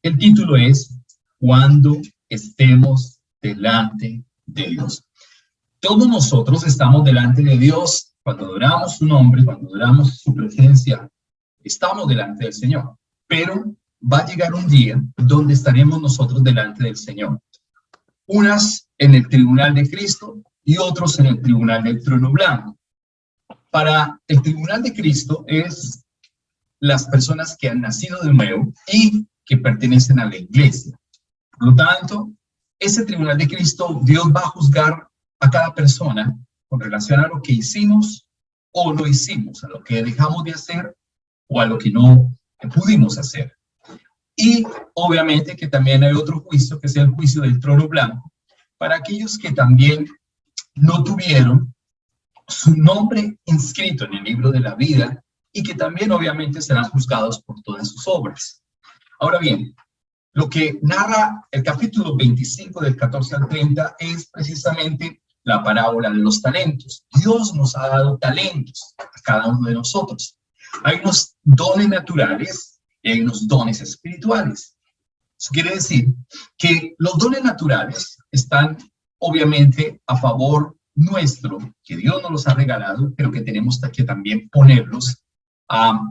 El título es Cuando estemos delante de Dios. Todos nosotros estamos delante de Dios cuando adoramos su nombre, cuando adoramos su presencia. Estamos delante del Señor, pero va a llegar un día donde estaremos nosotros delante del Señor. Unas en el tribunal de Cristo y otros en el tribunal del trono blanco. Para el tribunal de Cristo es las personas que han nacido de nuevo y que pertenecen a la iglesia. Por lo tanto, ese tribunal de Cristo, Dios va a juzgar a cada persona con relación a lo que hicimos o no hicimos, a lo que dejamos de hacer o a lo que no pudimos hacer. Y obviamente que también hay otro juicio, que es el juicio del trono blanco, para aquellos que también no tuvieron su nombre inscrito en el libro de la vida y que también obviamente serán juzgados por todas sus obras. Ahora bien, lo que narra el capítulo 25 del 14 al 30 es precisamente la parábola de los talentos. Dios nos ha dado talentos a cada uno de nosotros. Hay unos dones naturales y hay unos dones espirituales. Eso quiere decir que los dones naturales están obviamente a favor nuestro, que Dios nos los ha regalado, pero que tenemos que también ponerlos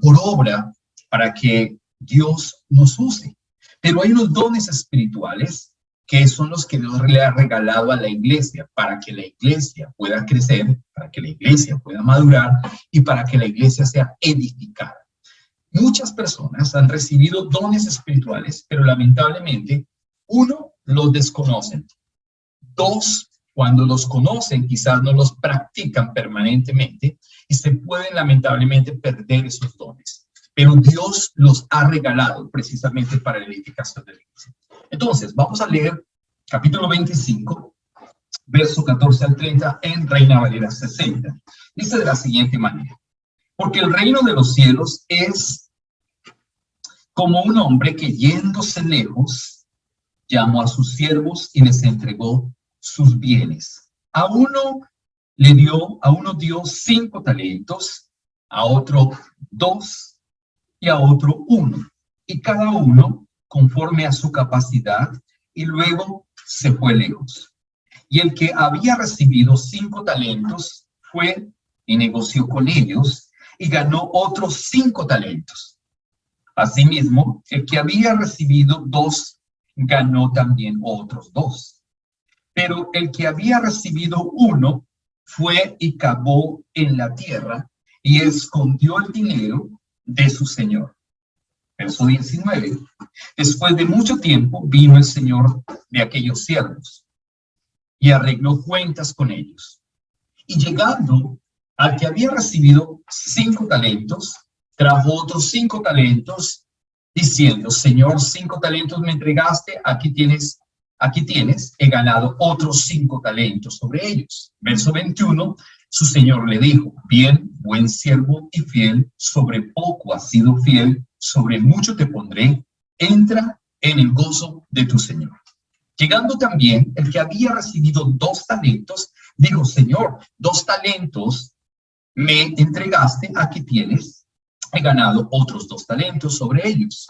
por obra para que Dios nos use. Pero hay unos dones espirituales que son los que Dios le ha regalado a la iglesia para que la iglesia pueda crecer, para que la iglesia pueda madurar y para que la iglesia sea edificada. Muchas personas han recibido dones espirituales, pero lamentablemente, uno, los desconocen. Dos, cuando los conocen, quizás no los practican permanentemente y se pueden lamentablemente perder esos dones. Pero Dios los ha regalado precisamente para la edificación de la iglesia. Entonces, vamos a leer capítulo 25, verso 14 al 30 en Reina Valera 60. Dice de la siguiente manera: porque el reino de los cielos es como un hombre que yéndose lejos, llamó a sus siervos y les entregó sus bienes. A uno dio 5 talentos, a otro 2 y a otro 1, y cada uno conforme a su capacidad, y luego se fue lejos. Y el que había recibido 5 talentos fue y negoció con ellos y ganó otros 5 talentos. Asimismo, el que había recibido 2 ganó también otros 2. Pero el que había recibido 1 fue y cavó en la tierra y escondió el dinero de su señor. Verso 19. Después de mucho tiempo vino el señor de aquellos siervos y arregló cuentas con ellos. Y llegando al que había recibido 5 talentos, trajo otros 5 talentos, diciendo: Señor, 5 talentos me entregaste, aquí tienes, he ganado otros 5 talentos sobre ellos. Verso 21, su señor le dijo: bien, buen siervo y fiel, sobre poco has sido fiel, sobre mucho te pondré, entra en el gozo de tu señor. Llegando también el que había recibido 2 talentos, dijo: Señor, 2 talentos me entregaste, aquí tienes, he ganado otros 2 talentos sobre ellos.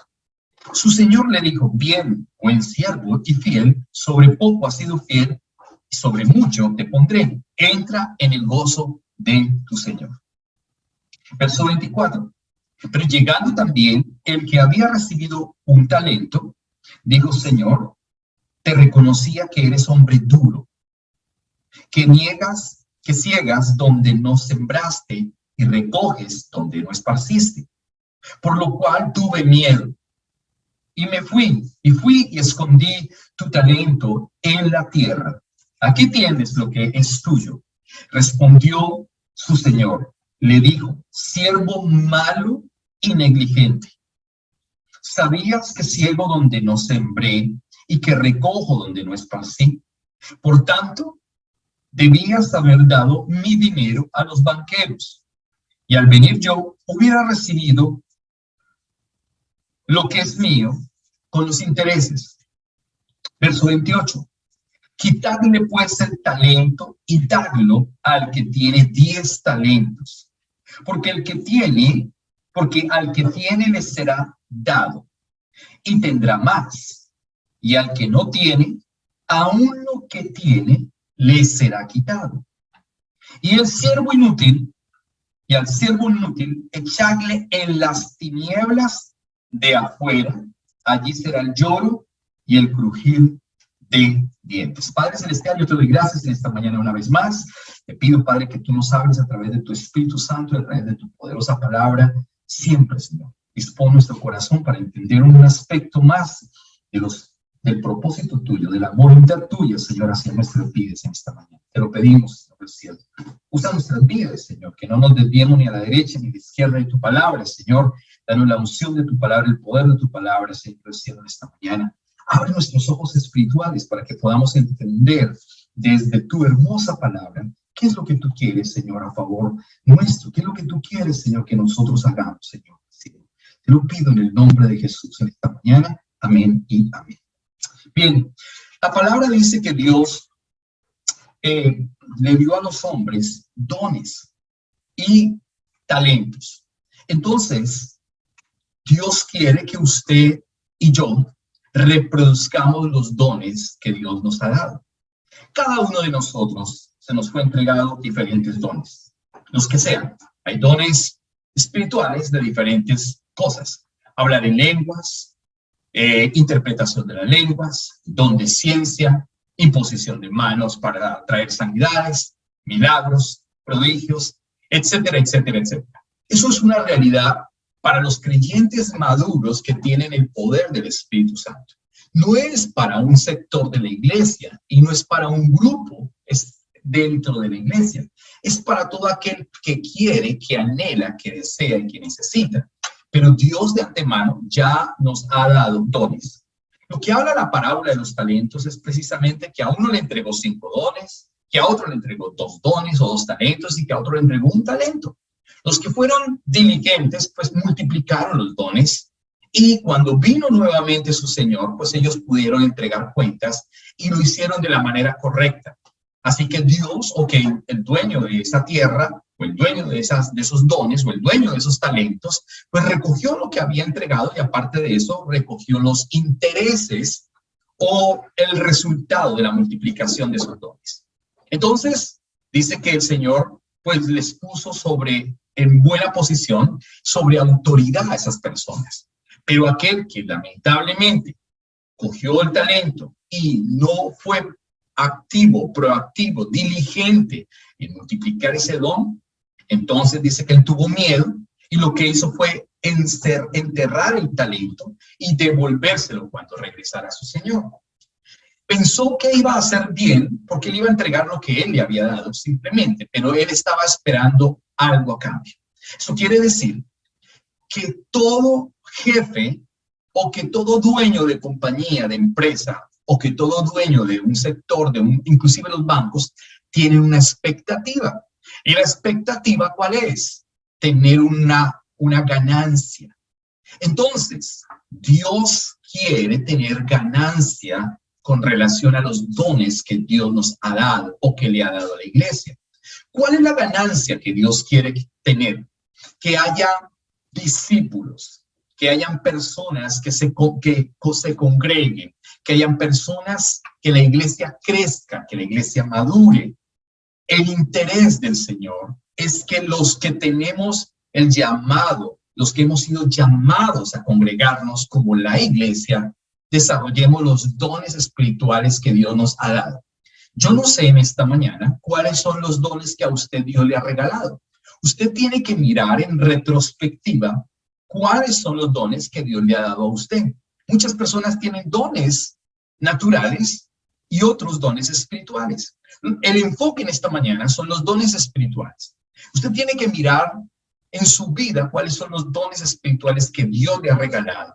Su señor le dijo: bien, buen siervo y fiel, sobre poco has sido fiel, y sobre mucho te pondré, entra en el gozo de tu señor. Verso 24. Pero llegando también el que había recibido 1 talento, dijo: Señor, te reconocía que eres hombre duro, que ciegas donde no sembraste y recoges donde no esparciste. Por lo cual tuve miedo y me fui y escondí tu talento en la tierra. Aquí tienes lo que es tuyo. Respondió su señor, le dijo: siervo malo y negligente. ¿Sabías que ciego donde no sembré y que recojo donde no esparcí? Por tanto, debías haber dado mi dinero a los banqueros, y al venir yo hubiera recibido lo que es mío con los intereses. Verso 28. Quitadle pues el talento y dadlo al que tiene 10 talentos, porque al que tiene le será dado, y tendrá más. Y al que no tiene, aún lo que tiene, le será quitado. Y el siervo inútil, y al siervo inútil, echadle en las tinieblas de afuera. Allí será el lloro y el crujir de dientes. Padre Celestial, yo te doy gracias en esta mañana una vez más. Te pido, Padre, que tú nos hables a través de tu Espíritu Santo, a través de tu poderosa palabra, siempre, Señor. Dispón nuestro corazón para entender un aspecto más del propósito tuyo, de la voluntad tuya, Señor, hacia nuestras vidas en esta mañana. Te lo pedimos, Señor del cielo. Usa nuestras vidas, Señor, que no nos desviemos ni a la derecha ni a la izquierda de tu palabra, Señor. Danos la unción de tu palabra, el poder de tu palabra, Señor del cielo, en esta mañana. Abre nuestros ojos espirituales para que podamos entender desde tu hermosa palabra qué es lo que tú quieres, Señor, a favor nuestro. ¿Qué es lo que tú quieres, Señor, que nosotros hagamos, Señor? Sí. Te lo pido en el nombre de Jesús en esta mañana. Amén y amén. Bien, la palabra dice que Dios le dio a los hombres dones y talentos. Entonces, Dios quiere que usted y yo reproduzcamos los dones que Dios nos ha dado. Cada uno de nosotros se nos fue entregado diferentes dones, los que sean. Hay dones espirituales de diferentes cosas. Hablar en lenguas, interpretación de las lenguas, don de ciencia, imposición de manos para traer sanidades, milagros, prodigios, etcétera, etcétera, etcétera. Eso es una realidad para los creyentes maduros que tienen el poder del Espíritu Santo. No es para un sector de la iglesia y no es para un grupo dentro de la iglesia. Es para todo aquel que quiere, que anhela, que desea y que necesita. Pero Dios de antemano ya nos ha dado dones. Lo que habla la parábola de los talentos es precisamente que a uno le entregó 5 dones, que a otro le entregó 2 dones o 2 talentos y que a otro le entregó 1 talento. Los que fueron diligentes, pues multiplicaron los dones y cuando vino nuevamente su Señor, pues ellos pudieron entregar cuentas y lo hicieron de la manera correcta. Así que Dios, o que el dueño de esa tierra, o el dueño de esos dones, o el dueño de esos talentos, pues recogió lo que había entregado y aparte de eso recogió los intereses o el resultado de la multiplicación de esos dones. Entonces, dice que el Señor pues les puso en buena posición, sobre autoridad a esas personas. Pero aquel que lamentablemente cogió el talento y no fue activo, proactivo, diligente en multiplicar ese don, entonces dice que él tuvo miedo y lo que hizo fue enterrar el talento y devolvérselo cuando regresara a su Señor. Pensó que iba a hacer bien porque él iba a entregar lo que él le había dado simplemente, pero él estaba esperando algo a cambio. Eso quiere decir que todo jefe o que todo dueño de compañía, de empresa, o que todo dueño de un sector, inclusive los bancos, tienen una expectativa. ¿Y la expectativa cuál es? Tener una ganancia. Entonces, Dios quiere tener ganancia con relación a los dones que Dios nos ha dado o que le ha dado a la iglesia. ¿Cuál es la ganancia que Dios quiere tener? Que haya discípulos, que hayan personas que se congreguen, que hayan personas, que la iglesia crezca, que la iglesia madure. El interés del Señor es que los que tenemos el llamado, los que hemos sido llamados a congregarnos como la iglesia, desarrollemos los dones espirituales que Dios nos ha dado. Yo no sé en esta mañana cuáles son los dones que a usted Dios le ha regalado. Usted tiene que mirar en retrospectiva cuáles son los dones que Dios le ha dado a usted. Muchas personas tienen dones naturales y otros dones espirituales. El enfoque en esta mañana son los dones espirituales. Usted tiene que mirar en su vida cuáles son los dones espirituales que Dios le ha regalado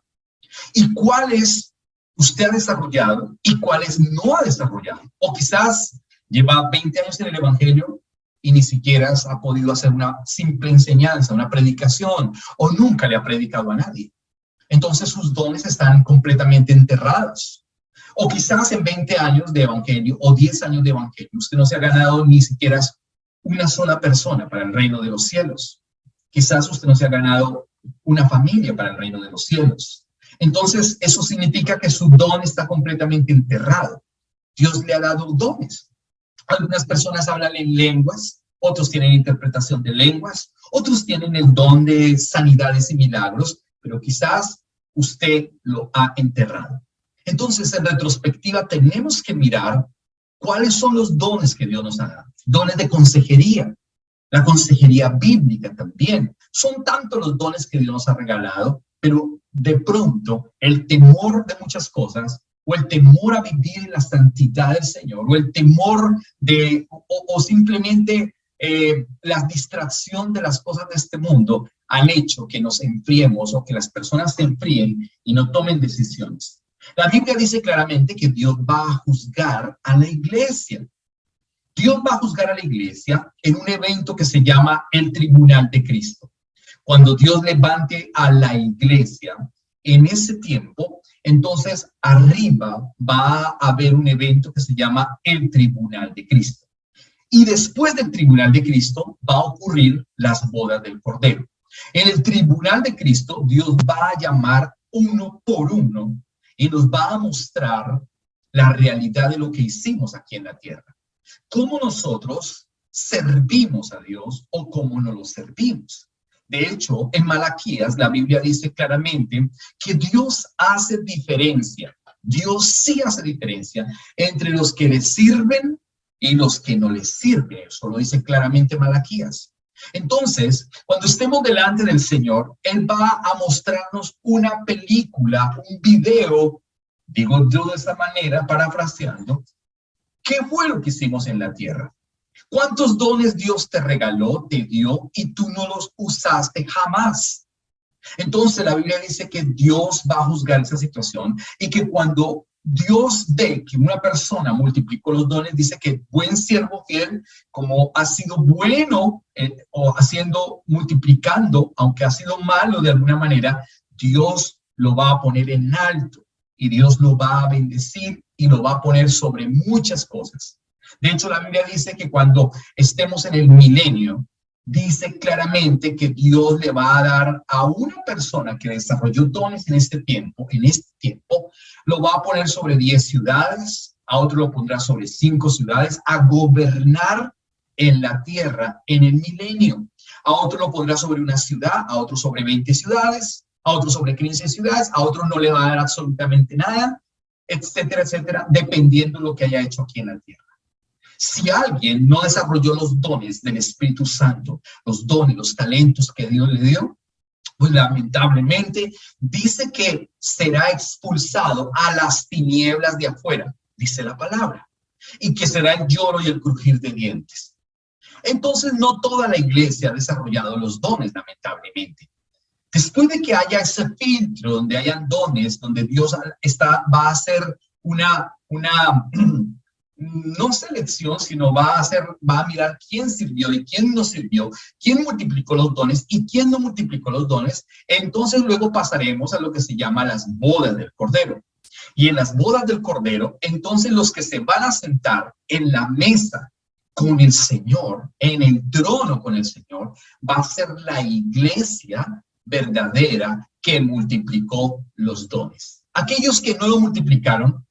y cuáles usted ha desarrollado y cuáles no ha desarrollado. O quizás lleva 20 años en el evangelio y ni siquiera ha podido hacer una simple enseñanza, una predicación, o nunca le ha predicado a nadie. Entonces sus dones están completamente enterrados. O quizás en 20 años de evangelio o 10 años de evangelio, usted no se ha ganado ni siquiera una sola persona para el reino de los cielos. Quizás usted no se ha ganado una familia para el reino de los cielos. Entonces, eso significa que su don está completamente enterrado. Dios le ha dado dones. Algunas personas hablan en lenguas, otros tienen interpretación de lenguas, otros tienen el don de sanidades y milagros, pero quizás usted lo ha enterrado. Entonces, en retrospectiva, tenemos que mirar cuáles son los dones que Dios nos ha dado. Dones de consejería, la consejería bíblica también. Son tantos los dones que Dios nos ha regalado, pero de pronto el temor de muchas cosas, o el temor a vivir en la santidad del Señor, o el temor de, o simplemente la distracción de las cosas de este mundo, han hecho que nos enfriemos o que las personas se enfríen y no tomen decisiones. La Biblia dice claramente que Dios va a juzgar a la iglesia. Dios va a juzgar a la iglesia en un evento que se llama el Tribunal de Cristo. Cuando Dios levante a la iglesia, en ese tiempo, entonces arriba va a haber un evento que se llama el Tribunal de Cristo. Y después del Tribunal de Cristo va a ocurrir las bodas del Cordero. En el Tribunal de Cristo, Dios va a llamar uno por uno y nos va a mostrar la realidad de lo que hicimos aquí en la tierra. Cómo nosotros servimos a Dios o cómo no lo servimos. De hecho, en Malaquías, la Biblia dice claramente que Dios hace diferencia. Dios sí hace diferencia entre los que le sirven y los que no le sirven. Eso lo dice claramente Malaquías. Entonces, cuando estemos delante del Señor, Él va a mostrarnos una película, un video, digo yo de esta manera, parafraseando, ¿qué fue lo que hicimos en la tierra? ¿Cuántos dones Dios te regaló, te dio y tú no los usaste jamás? Entonces la Biblia dice que Dios va a juzgar esa situación y que cuando Dios ve que una persona multiplicó los dones, dice que buen siervo fiel, como ha sido bueno o haciendo, multiplicando, aunque ha sido malo de alguna manera, Dios lo va a poner en alto y Dios lo va a bendecir y lo va a poner sobre muchas cosas. De hecho, la Biblia dice que cuando estemos en el milenio, dice claramente que Dios le va a dar a una persona que desarrolló dones en este tiempo, lo va a poner sobre 10 ciudades, a otro lo pondrá sobre 5 ciudades, a gobernar en la tierra en el milenio. A otro lo pondrá sobre una ciudad, a otro sobre 20 ciudades, a otro sobre 15 ciudades, a otro no le va a dar absolutamente nada, etcétera, etcétera, dependiendo de lo que haya hecho aquí en la tierra. Si alguien no desarrolló los dones del Espíritu Santo, los dones, los talentos que Dios le dio, pues lamentablemente dice que será expulsado a las tinieblas de afuera, dice la palabra, y que será el lloro y el crujir de dientes. Entonces no toda la iglesia ha desarrollado los dones, lamentablemente. Después de que haya ese filtro donde hayan dones, donde Dios va a hacer una no selección, sino va a mirar quién sirvió y quién no sirvió, quién multiplicó los dones y quién no multiplicó los dones. Entonces luego pasaremos a lo que se llama las bodas del Cordero. Y en las bodas del Cordero, entonces los que se van a sentar en la mesa con el Señor, en el trono con el Señor, va a ser la iglesia verdadera que multiplicó los dones. Aquellos que no lo multiplicaron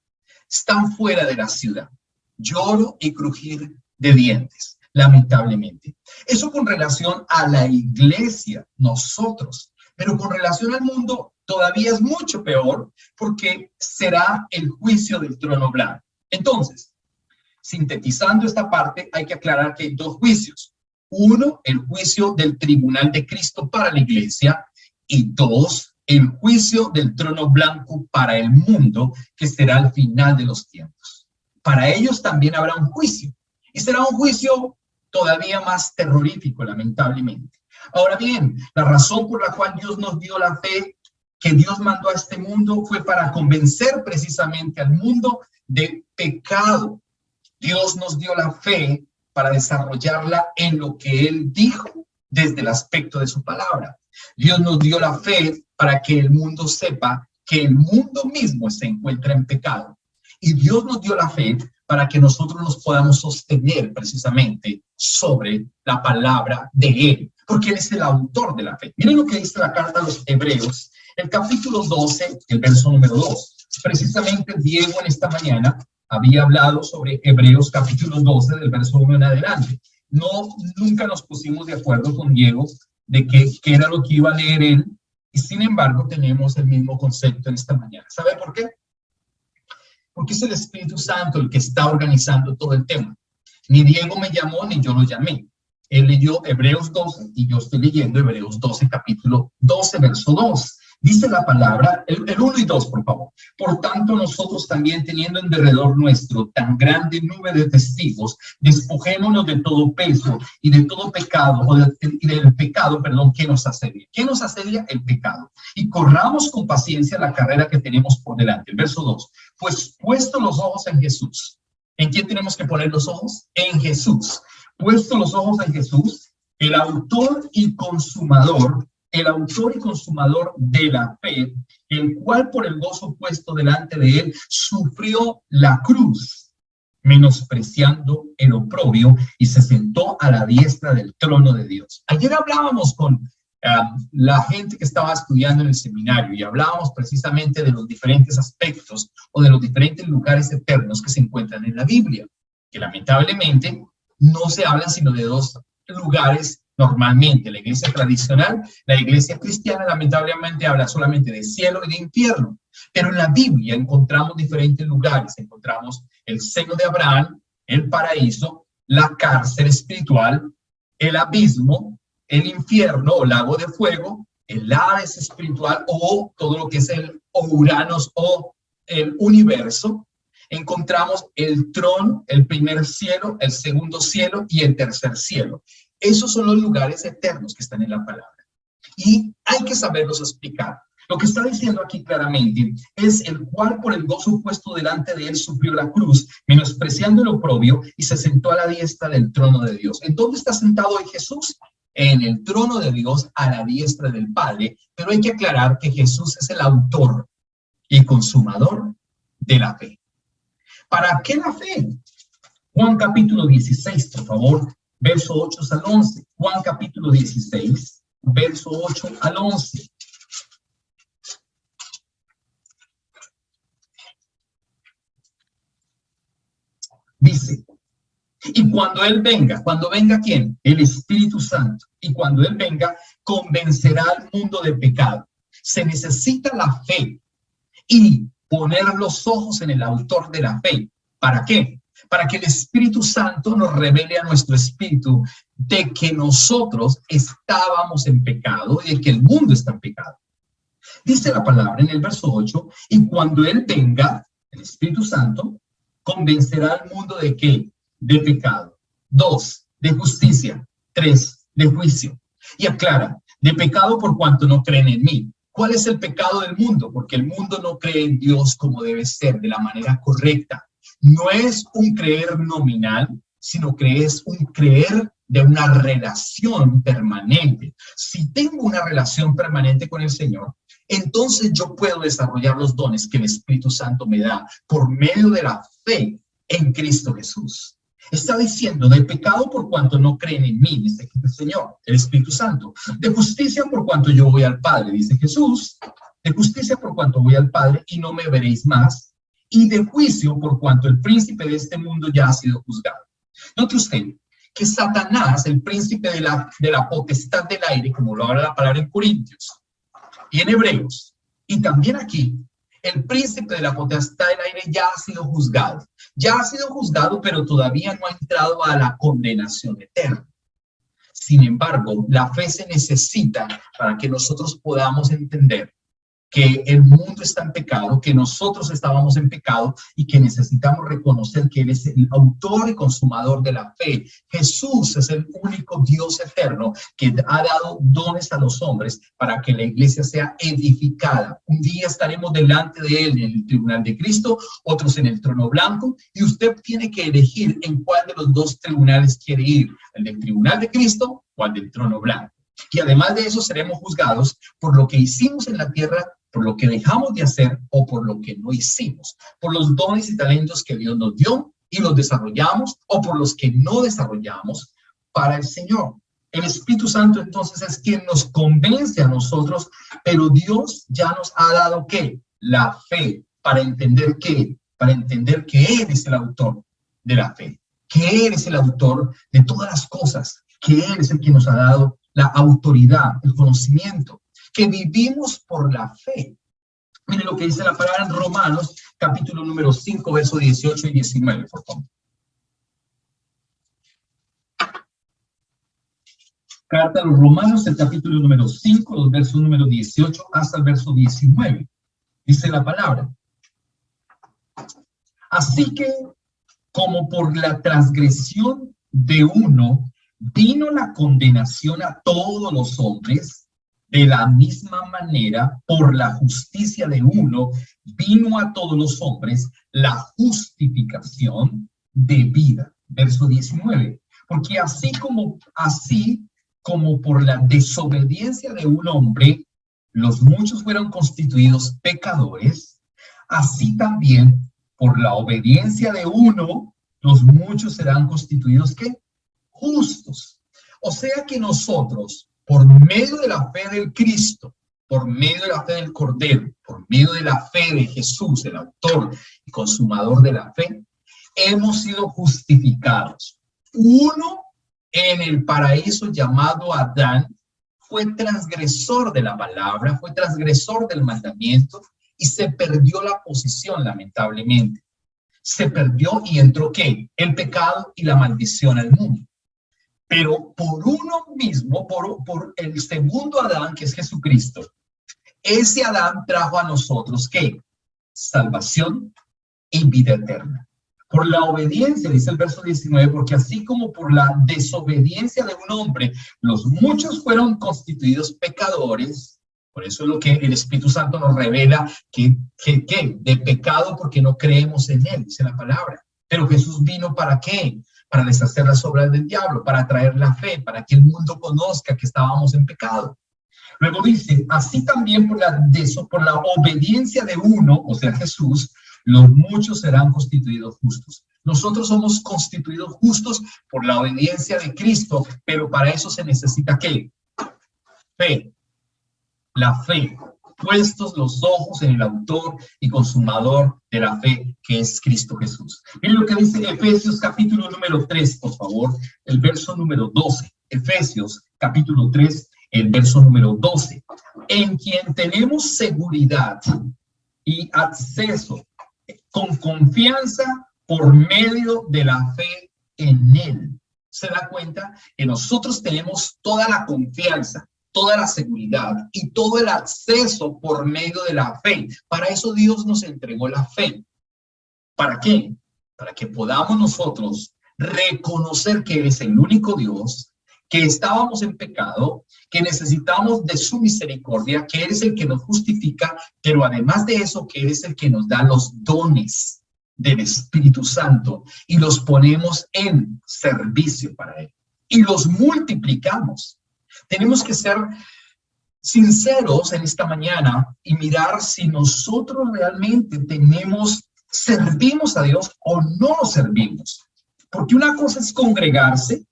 están fuera de la ciudad. Lloro y crujir de dientes, lamentablemente. Eso con relación a la iglesia, nosotros, pero con relación al mundo todavía es mucho peor porque será el juicio del trono blanco. Entonces, sintetizando esta parte, hay que aclarar que hay dos juicios. Uno, el juicio del tribunal de Cristo para la iglesia y dos, el juicio del trono blanco para el mundo, que será al final de los tiempos. Para ellos también habrá un juicio, y será un juicio todavía más terrorífico, lamentablemente. Ahora bien, la razón por la cual Dios nos dio la fe que Dios mandó a este mundo fue para convencer precisamente al mundo de pecado. Dios nos dio la fe para desarrollarla en lo que Él dijo desde el aspecto de su palabra. Dios nos dio la fe para que el mundo sepa que el mundo mismo se encuentra en pecado. Y Dios nos dio la fe para que nosotros nos podamos sostener precisamente sobre la palabra de Él, porque Él es el autor de la fe. Miren lo que dice la carta a los Hebreos El capítulo 12, el verso número 2. Precisamente Diego en esta mañana había hablado sobre Hebreos capítulo 12, del verso 1 en adelante. Nunca nos pusimos de acuerdo con Diego de qué era lo que iba a leer él, y sin embargo tenemos el mismo concepto en esta mañana. ¿Sabe por qué? Porque es el Espíritu Santo el que está organizando todo el tema. Ni Diego me llamó, ni yo lo llamé. Él leyó Hebreos 12 y yo estoy leyendo Hebreos 12, capítulo 12, verso 2. Dice la palabra, el 1 y 2, por favor. Por tanto, nosotros también, teniendo en derredor nuestro tan grande nube de testigos, despojémonos de todo peso y de todo pecado, y del pecado, que nos asedia. ¿Qué nos asedia? El pecado. Y corramos con paciencia la carrera que tenemos por delante. El verso 2. Pues puesto los ojos en Jesús. ¿En quién tenemos que poner los ojos? En Jesús. Puesto los ojos en Jesús, el autor y consumador de la fe, el cual por el gozo puesto delante de él sufrió la cruz, menospreciando el oprobio, y se sentó a la diestra del trono de Dios. Ayer hablábamos con la gente que estaba estudiando en el seminario y hablábamos precisamente de los diferentes aspectos o de los diferentes lugares eternos que se encuentran en la Biblia, que lamentablemente no se hablan sino de dos lugares normalmente. La iglesia tradicional, la iglesia cristiana, lamentablemente habla solamente de cielo y de infierno, pero en la Biblia encontramos diferentes lugares. Encontramos el seno de Abraham, el paraíso, la cárcel espiritual, el abismo, el infierno o lago de fuego, el Hades espiritual, o todo lo que es el Uranus o el universo. Encontramos el trono, el primer cielo, el segundo cielo y el tercer cielo. Esos son los lugares eternos que están en la palabra. Y hay que saberlos explicar. Lo que está diciendo aquí claramente es el cual por el gozo puesto delante de él sufrió la cruz, menospreciando el oprobio, y se sentó a la diestra del trono de Dios. ¿En dónde está sentado hoy Jesús? En el trono de Dios, a la diestra del Padre. Pero hay que aclarar que Jesús es el autor y consumador de la fe. ¿Para qué la fe? Juan capítulo 16, por favor, verso 8 al 11. Juan capítulo 16, verso 8 al 11. Dice, y cuando Él venga, ¿cuando venga quién? El Espíritu Santo. Y cuando Él venga, convencerá al mundo de pecado. Se necesita la fe y poner los ojos en el autor de la fe. ¿Para qué? Para que el Espíritu Santo nos revele a nuestro espíritu de que nosotros estábamos en pecado y de que el mundo está en pecado. Dice la palabra en el verso 8, y cuando Él venga, el Espíritu Santo, convencerá al mundo de ¿qué? De pecado. 2, de justicia. 3, de juicio. Y aclara, de pecado por cuanto no creen en mí. ¿Cuál es el pecado del mundo? Porque el mundo no cree en Dios como debe ser, de la manera correcta. No es un creer nominal, sino que es un creer de una relación permanente. Si tengo una relación permanente con el Señor, entonces yo puedo desarrollar los dones que el Espíritu Santo me da por medio de la fe en Cristo Jesús. Está diciendo de pecado por cuanto no creen en mí, dice el Señor, el Espíritu Santo. De justicia por cuanto yo voy al Padre, dice Jesús. De justicia por cuanto voy al Padre y no me veréis más. Y de juicio por cuanto el príncipe de este mundo ya ha sido juzgado. Note usted que Satanás, el príncipe de la potestad del aire, como lo habla la palabra en Corintios y en Hebreos, y también aquí, el príncipe de la potestad del aire ya ha sido juzgado. Ya ha sido juzgado, pero todavía no ha entrado a la condenación eterna. Sin embargo, la fe se necesita para que nosotros podamos entender que el mundo está en pecado, que nosotros estábamos en pecado y que necesitamos reconocer que Él es el autor y consumador de la fe. Jesús es el único Dios eterno que ha dado dones a los hombres para que la iglesia sea edificada. Un día estaremos delante de Él en el tribunal de Cristo, otros en el trono blanco, y usted tiene que elegir en cuál de los dos tribunales quiere ir, el del tribunal de Cristo o al del trono blanco. Y además de eso seremos juzgados por lo que hicimos en la tierra, por lo que dejamos de hacer o por lo que no hicimos, por los dones y talentos que Dios nos dio y los desarrollamos o por los que no desarrollamos para el Señor. El Espíritu Santo entonces es quien nos convence a nosotros, pero Dios ya nos ha dado ¿qué? La fe para entender ¿qué? Para entender que Él es el autor de la fe, que Él es el autor de todas las cosas, que Él es el que nos ha dado la autoridad, el conocimiento, que vivimos por la fe. Miren lo que dice la palabra en Romanos, capítulo número 5, versos 18 y 19, por favor. Carta a los Romanos, el capítulo número 5, los versos número 18 hasta el verso 19. Dice la palabra: así que, como por la transgresión de uno vino la condenación a todos los hombres, de la misma manera, por la justicia de uno vino a todos los hombres la justificación de vida. Verso 19. Porque así como por la desobediencia de un hombre, los muchos fueron constituidos pecadores, así también por la obediencia de uno, los muchos serán constituidos ¿qué? Justos. O sea que nosotros, por medio de la fe del Cristo, por medio de la fe del Cordero, por medio de la fe de Jesús, el autor y consumador de la fe, hemos sido justificados. Uno en el paraíso llamado Adán fue transgresor de la palabra, fue transgresor del mandamiento y se perdió la posición, lamentablemente. Se perdió y entró ¿qué? El pecado y la maldición al mundo. Pero por uno mismo, por el segundo Adán, que es Jesucristo, ese Adán trajo a nosotros ¿qué? Salvación y vida eterna. Por la obediencia, dice el verso 19, porque así como por la desobediencia de un hombre, los muchos fueron constituidos pecadores. Por eso es lo que el Espíritu Santo nos revela, que de pecado porque no creemos en Él, dice la palabra. Pero Jesús vino ¿para qué? Para deshacer las obras del diablo, para traer la fe, para que el mundo conozca que estábamos en pecado. Luego dice, así también por la obediencia de uno, o sea, Jesús, los muchos serán constituidos justos. Nosotros somos constituidos justos por la obediencia de Cristo, pero para eso se necesita ¿qué? Fe. La fe. Puestos los ojos en el autor y consumador de la fe, que es Cristo Jesús. Miren lo que dice Efesios capítulo número 3, por favor, el verso número 12. Efesios capítulo 3, el verso número 12. En quien tenemos seguridad y acceso con confianza por medio de la fe en Él. ¿Se da cuenta? Que nosotros tenemos toda la confianza, toda la seguridad y todo el acceso por medio de la fe. Para eso Dios nos entregó la fe. ¿Para qué? Para que podamos nosotros reconocer que Él es el único Dios, que estábamos en pecado, que necesitamos de su misericordia, que Él es el que nos justifica, pero además de eso, que Él es el que nos da los dones del Espíritu Santo y los ponemos en servicio para Él y los multiplicamos. Tenemos que ser sinceros en esta mañana y mirar si nosotros realmente servimos a Dios o no lo servimos. Porque una cosa es congregarse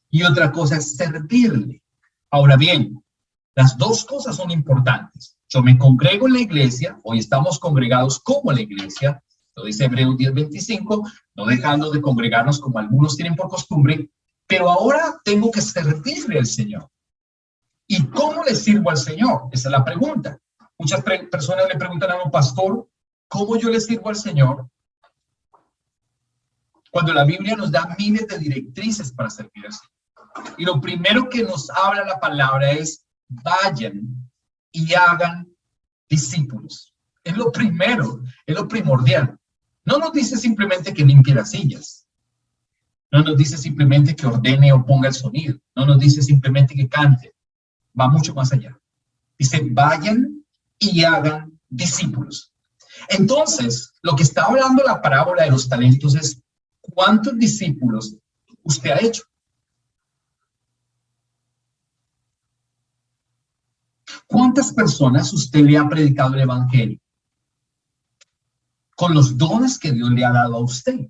y otra cosa es servirle. Ahora bien, las dos cosas son importantes. Yo me congrego en la iglesia, hoy estamos congregados como la iglesia, lo dice Hebreos 10:25, no dejando de congregarnos como algunos tienen por costumbre, pero ahora tengo que servirle al Señor. ¿Y cómo le sirvo al Señor? Esa es la pregunta. Muchas personas le preguntan a un pastor, ¿cómo yo le sirvo al Señor? Cuando la Biblia nos da miles de directrices para servir al Señor. Y lo primero que nos habla la palabra es, vayan y hagan discípulos. Es lo primero, es lo primordial. No nos dice simplemente que limpie las sillas. No nos dice simplemente que ordene o ponga el sonido. No nos dice simplemente que cante. Va mucho más allá. Dice, vayan y hagan discípulos. Entonces, lo que está hablando la parábola de los talentos es, ¿cuántos discípulos usted ha hecho? ¿Cuántas personas usted le ha predicado el evangelio? Con los dones que Dios le ha dado a usted.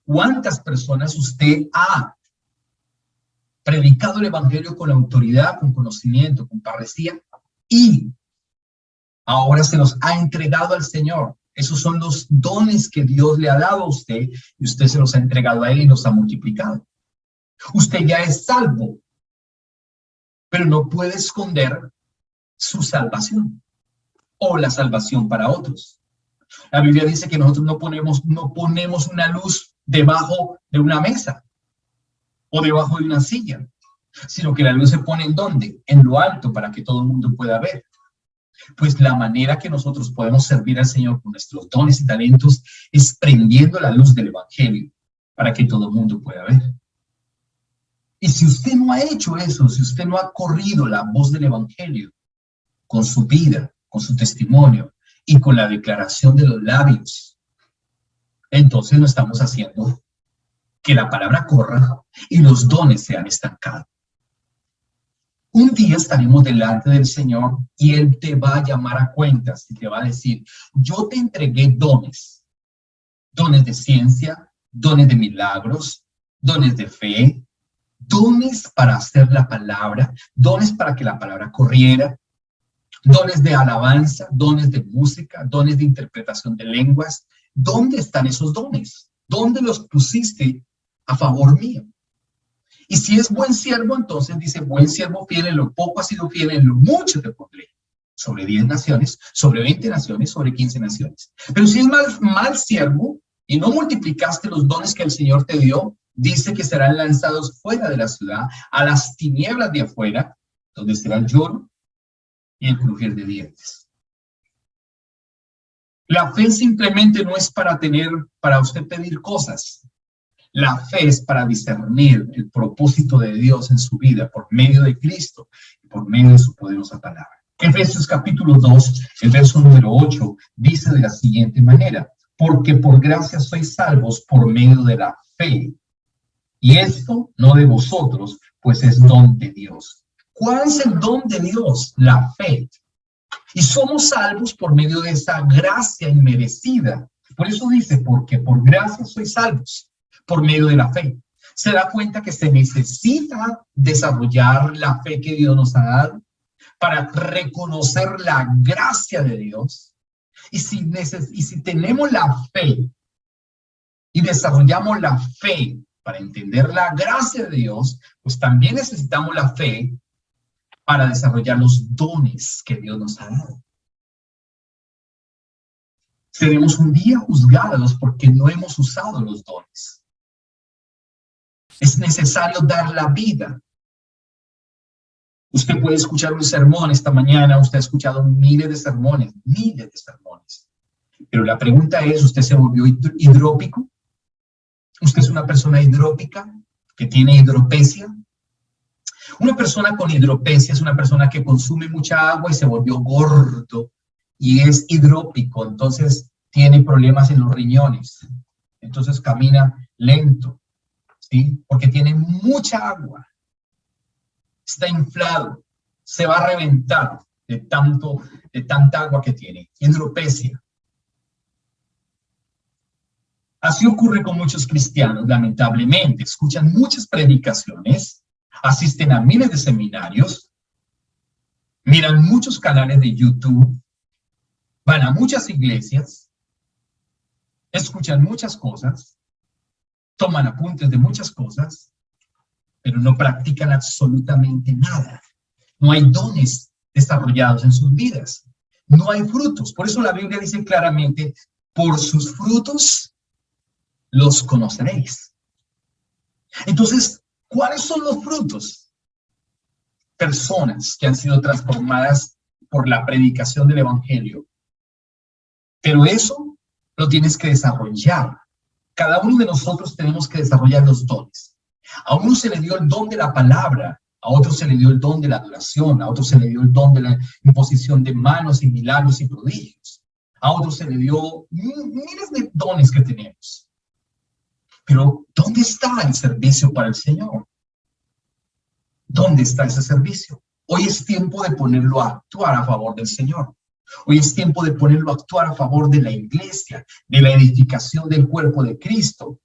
¿Cuántas personas usted ha predicado el evangelio con autoridad, con conocimiento, con parresía, y ahora se los ha entregado al Señor. Esos son los dones que Dios le ha dado a usted, y usted se los ha entregado a Él y los ha multiplicado. Usted ya es salvo, pero no puede esconder su salvación o la salvación para otros. La Biblia dice que nosotros no ponemos una luz debajo de una mesa o debajo de una silla, sino que la luz se pone ¿en dónde? En lo alto, para que todo el mundo pueda ver. Pues la manera que nosotros podemos servir al Señor con nuestros dones y talentos es prendiendo la luz del evangelio para que todo el mundo pueda ver. Y si usted no ha hecho eso, si usted no ha corrido la voz del evangelio con su vida, con su testimonio y con la declaración de los labios, entonces no estamos haciendo que la palabra corra y los dones sean estancados. Un día estaremos delante del Señor y Él te va a llamar a cuentas y te va a decir, yo te entregué dones, dones de ciencia, dones de milagros, dones de fe, dones para hacer la palabra, dones para que la palabra corriera, dones de alabanza, dones de música, dones de interpretación de lenguas. ¿Dónde están esos dones? ¿Dónde los pusiste a favor mío? Y si es buen siervo, entonces dice, buen siervo fiel, en lo poco has sido fiel, en lo mucho te pondré. Sobre 10 naciones, sobre 20 naciones, sobre 15 naciones. Pero si es mal siervo y no multiplicaste los dones que el Señor te dio, dice que serán lanzados fuera de la ciudad, a las tinieblas de afuera, donde será el lloro y el crujir de dientes. La fe simplemente no es para usted pedir cosas. La fe es para discernir el propósito de Dios en su vida por medio de Cristo y por medio de su poderosa palabra. Efesios capítulo 2, el verso número 8, dice de la siguiente manera, porque por gracia sois salvos por medio de la fe. Y esto no de vosotros, pues es don de Dios. ¿Cuál es el don de Dios? La fe. Y somos salvos por medio de esa gracia inmerecida. Por eso dice, porque por gracia sois salvos por medio de la fe. Se da cuenta que se necesita desarrollar la fe que Dios nos ha dado para reconocer la gracia de Dios. Y si tenemos la fe y desarrollamos la fe para entender la gracia de Dios, pues también necesitamos la fe para desarrollar los dones que Dios nos ha dado. Seremos un día juzgados porque no hemos usado los dones. Es necesario dar la vida. Usted puede escuchar un sermón esta mañana, usted ha escuchado miles de sermones. Pero la pregunta es, ¿usted se volvió hidrópico? ¿Usted es una persona hidrópica que tiene hidropesia? Una persona con hidropesia es una persona que consume mucha agua y se volvió gordo y es hidrópico, entonces tiene problemas en los riñones, entonces camina lento. ¿Sí? Porque tiene mucha agua, está inflado, se va a reventar de tanta agua que tiene, hidropesia. Así ocurre con muchos cristianos, lamentablemente, escuchan muchas predicaciones, asisten a miles de seminarios, miran muchos canales de YouTube, van a muchas iglesias, escuchan muchas cosas, toman apuntes de muchas cosas, pero no practican absolutamente nada. No hay dones desarrollados en sus vidas. No hay frutos. Por eso la Biblia dice claramente, por sus frutos los conoceréis. Entonces, ¿cuáles son los frutos? Personas que han sido transformadas por la predicación del evangelio. Pero eso lo tienes que desarrollar. Cada uno de nosotros tenemos que desarrollar los dones. A uno se le dio el don de la palabra, a otro se le dio el don de la adoración, a otro se le dio el don de la imposición de manos y milagros y prodigios, a otro se le dio miles de dones que tenemos. Pero, ¿dónde está el servicio para el Señor? ¿Dónde está ese servicio? Hoy es tiempo de ponerlo a actuar a favor del Señor. Hoy es tiempo de ponerlo a actuar a favor de la iglesia, de la edificación del cuerpo de Cristo.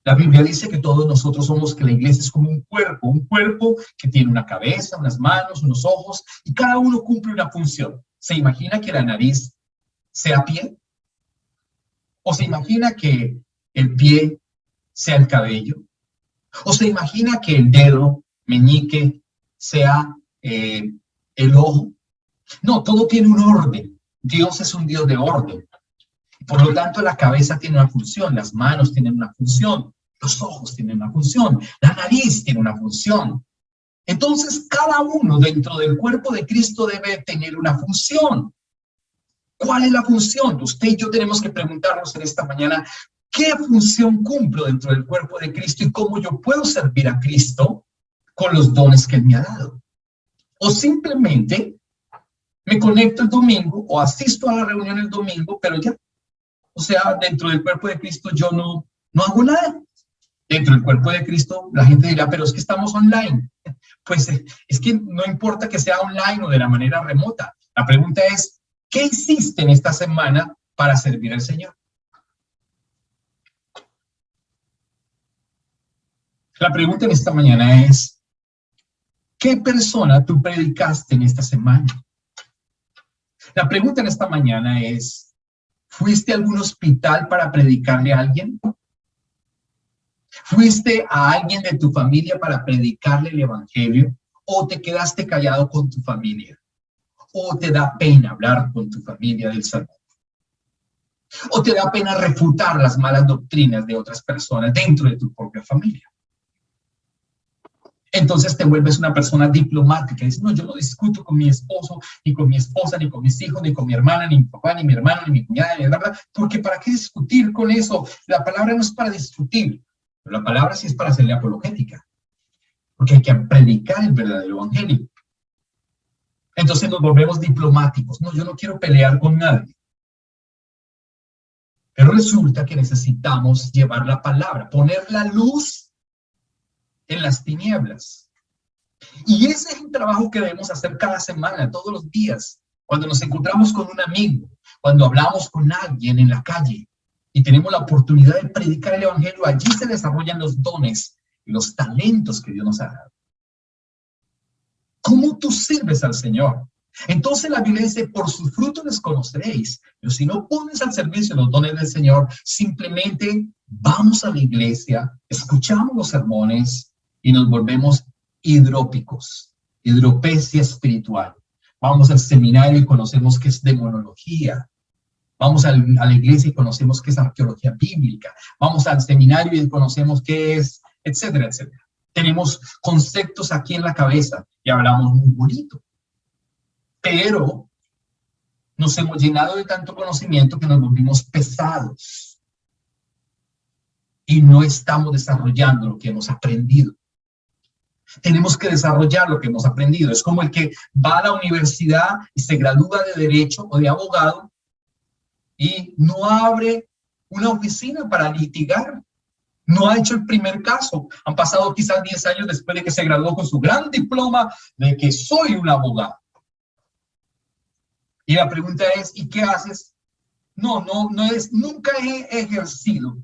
La Biblia dice que todos nosotros somos, que la iglesia es como un cuerpo que tiene una cabeza, unas manos, unos ojos, y cada uno cumple una función. ¿Se imagina que la nariz sea pie? ¿O se imagina que el pie sea el cabello? ¿O se imagina que el dedo meñique sea el ojo? No, todo tiene un orden. Dios es un Dios de orden. Por lo tanto, la cabeza tiene una función, las manos tienen una función, los ojos tienen una función, la nariz tiene una función. Entonces, cada uno dentro del cuerpo de Cristo debe tener una función. ¿Cuál es la función? Usted y yo tenemos que preguntarnos en esta mañana, ¿qué función cumplo dentro del cuerpo de Cristo y cómo yo puedo servir a Cristo con los dones que Él me ha dado? O simplemente me conecto el domingo o asisto a la reunión el domingo, pero ya. O sea, dentro del cuerpo de Cristo yo no hago nada. Dentro del cuerpo de Cristo la gente dirá, pero es que estamos online. Pues es que no importa que sea online o de la manera remota. La pregunta es, ¿qué hiciste en esta semana para servir al Señor? La pregunta en esta mañana es, ¿qué persona tú predicaste en esta semana? La pregunta en esta mañana es, ¿fuiste a algún hospital para predicarle a alguien? ¿Fuiste a alguien de tu familia para predicarle el evangelio? ¿O te quedaste callado con tu familia? ¿O te da pena hablar con tu familia del Salvador? ¿O te da pena refutar las malas doctrinas de otras personas dentro de tu propia familia? Entonces te vuelves una persona diplomática. Dices, no, yo no discuto con mi esposo, ni con mi esposa, ni con mis hijos, ni con mi hermana, ni mi papá, ni mi hermano, ni mi cuñada, ni bla, bla, porque ¿para qué discutir con eso? La palabra no es para discutir, pero la palabra sí es para hacerle apologética, porque hay que predicar el verdadero evangelio. Entonces nos volvemos diplomáticos. No, yo no quiero pelear con nadie. Pero resulta que necesitamos llevar la palabra, poner la luz en las tinieblas. Y ese es un trabajo que debemos hacer cada semana, todos los días, cuando nos encontramos con un amigo, cuando hablamos con alguien en la calle y tenemos la oportunidad de predicar el evangelio. Allí se desarrollan los dones y los talentos que Dios nos ha dado. ¿Cómo tú sirves al Señor? Entonces la Biblia dice, por sus frutos les conoceréis. Pero si no pones al servicio los dones del Señor, simplemente vamos a la iglesia, escuchamos los sermones y nos volvemos hidrópicos, hidropecia espiritual. Vamos al seminario y conocemos qué es demonología. Vamos a la iglesia y conocemos qué es arqueología bíblica. Vamos al seminario y conocemos qué es, etcétera, etcétera. Tenemos conceptos aquí en la cabeza y hablamos muy bonito. Pero nos hemos llenado de tanto conocimiento que nos volvimos pesados y no estamos desarrollando lo que hemos aprendido. Tenemos que desarrollar lo que hemos aprendido. Es como el que va a la universidad y se gradúa de derecho o de abogado y no abre una oficina para litigar. No ha hecho el primer caso. Han pasado quizás 10 años después de que se graduó con su gran diploma de que soy un abogado. Y la pregunta es, ¿y qué haces? Nunca he ejercido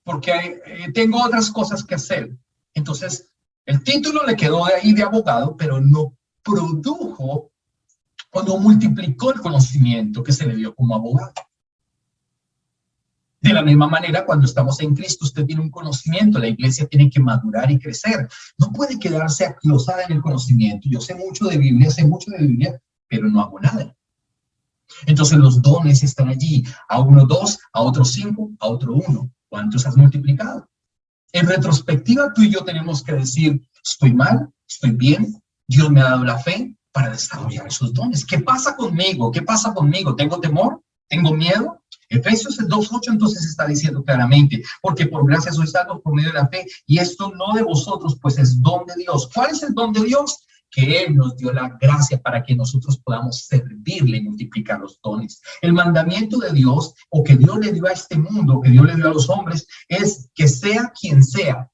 porque tengo otras cosas que hacer. Entonces, el título le quedó de ahí de abogado, pero no produjo o no multiplicó el conocimiento que se le dio como abogado. De la misma manera, cuando estamos en Cristo, usted tiene un conocimiento, la iglesia tiene que madurar y crecer. No puede quedarse aclosada en el conocimiento. Yo sé mucho de Biblia, pero no hago nada. Entonces los dones están allí, a uno 2, a otro 5, a otro 1. ¿Cuántos has multiplicado? En retrospectiva, tú y yo tenemos que decir, estoy mal, estoy bien, Dios me ha dado la fe para desarrollar esos dones. ¿Qué pasa conmigo? ¿Qué pasa conmigo? ¿Tengo temor? ¿Tengo miedo? Efesios 2:8 entonces está diciendo claramente, porque por gracia sois salvos por medio de la fe, y esto no de vosotros, pues es don de Dios. ¿Cuál es el don de Dios? Que Él nos dio la gracia para que nosotros podamos servirle y multiplicar los dones. El mandamiento de Dios, o que Dios le dio a este mundo, que Dios le dio a los hombres, es que sea quien sea,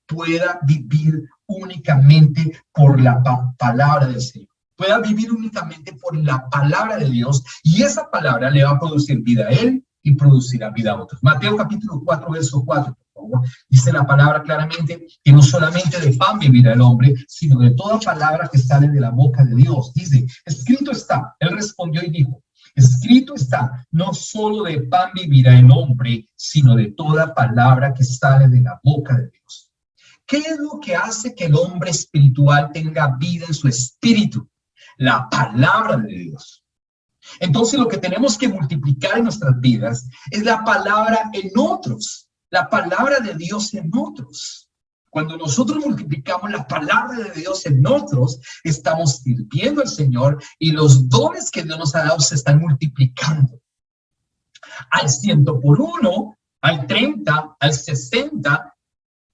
pueda vivir únicamente por la palabra del Señor. Pueda vivir únicamente por la palabra de Dios, y esa palabra le va a producir vida a él y producirá vida a otros. Mateo capítulo 4, verso 4, por favor. Dice la palabra claramente que no solamente de pan vivirá el hombre, sino de toda palabra que sale de la boca de Dios. Dice, escrito está. Él respondió y dijo, escrito está, no solo de pan vivirá el hombre, sino de toda palabra que sale de la boca de Dios. ¿Qué es lo que hace que el hombre espiritual tenga vida en su espíritu? La palabra de Dios. Entonces lo que tenemos que multiplicar en nuestras vidas es la palabra en otros, la palabra de Dios en otros. Cuando nosotros multiplicamos la palabra de Dios en otros, estamos sirviendo al Señor y los dones que Dios nos ha dado se están multiplicando. Al 100 por 1, al 30, al 60,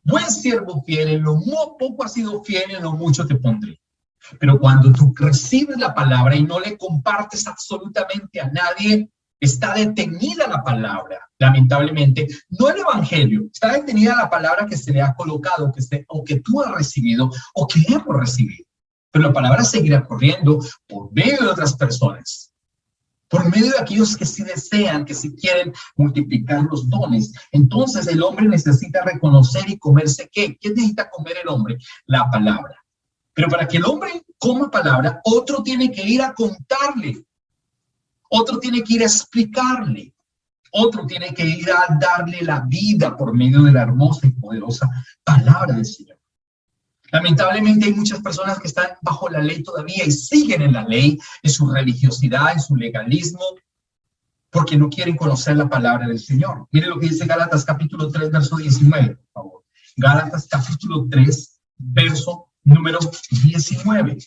buen siervo fiel, en lo poco has sido fiel, en lo mucho te pondré. Pero cuando tú recibes la palabra y no le compartes absolutamente a nadie, está detenida la palabra, lamentablemente. No el evangelio, está detenida la palabra que se le ha colocado, o que tú has recibido, o que hemos recibido. Pero la palabra seguirá corriendo por medio de otras personas, por medio de aquellos que sí desean, que sí quieren multiplicar los dones. Entonces el hombre necesita reconocer y comerse ¿qué? ¿Qué necesita comer el hombre? La palabra. Pero para que el hombre coma palabra, otro tiene que ir a contarle, otro tiene que ir a explicarle, otro tiene que ir a darle la vida por medio de la hermosa y poderosa palabra del Señor. Lamentablemente hay muchas personas que están bajo la ley todavía y siguen en la ley, en su religiosidad, en su legalismo, porque no quieren conocer la palabra del Señor. Mire lo que dice Gálatas capítulo 3, verso 19, por favor. Gálatas capítulo 3, verso número 19.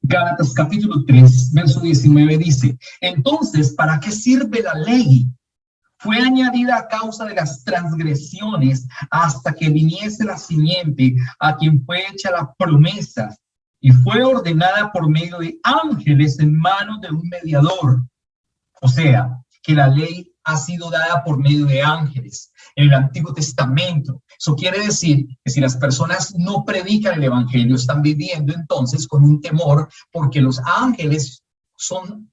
Gálatas capítulo 3, verso 19 dice, entonces, ¿para qué sirve la ley? Fue añadida a causa de las transgresiones hasta que viniese la simiente a quien fue hecha la promesa y fue ordenada por medio de ángeles en manos de un mediador. O sea, que la ley ha sido dada por medio de ángeles en el Antiguo Testamento. Eso quiere decir que si las personas no predican el evangelio, están viviendo entonces con un temor, porque los ángeles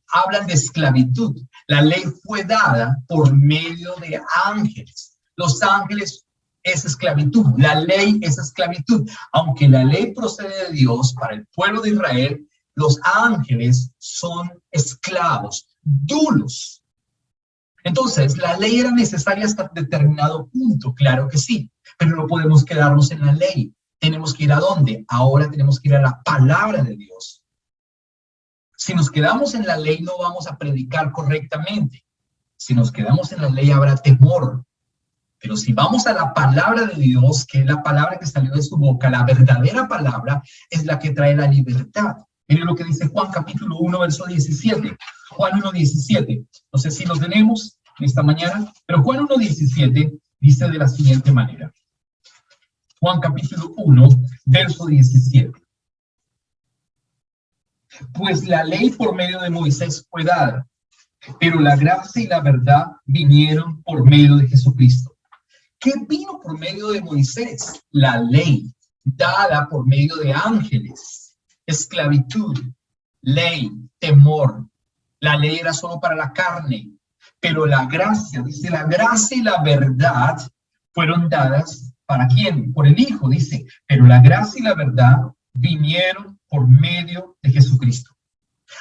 hablan de esclavitud. La ley fue dada por medio de ángeles. Los ángeles es esclavitud, la ley es esclavitud. Aunque la ley procede de Dios para el pueblo de Israel, los ángeles son esclavos, dulos. Entonces, la ley era necesaria hasta determinado punto, claro que sí, pero no podemos quedarnos en la ley. Tenemos que ir ¿a dónde? Ahora tenemos que ir a la palabra de Dios. Si nos quedamos en la ley, no vamos a predicar correctamente. Si nos quedamos en la ley, habrá temor. Pero si vamos a la palabra de Dios, que es la palabra que salió de su boca, la verdadera palabra es la que trae la libertad. Miren lo que dice Juan capítulo 1, verso 17. Juan 1, 17. No sé si lo tenemos esta mañana, pero Juan 1, 17 dice de la siguiente manera. Juan capítulo 1, verso 17. Pues la ley por medio de Moisés fue dada, pero la gracia y la verdad vinieron por medio de Jesucristo. ¿Qué vino por medio de Moisés? La ley, dada por medio de ángeles, esclavitud, ley, temor. La ley era solo para la carne, pero la gracia, dice, la gracia y la verdad fueron dadas ¿para quién? Por el Hijo, dice, pero la gracia y la verdad vinieron por medio de Jesucristo.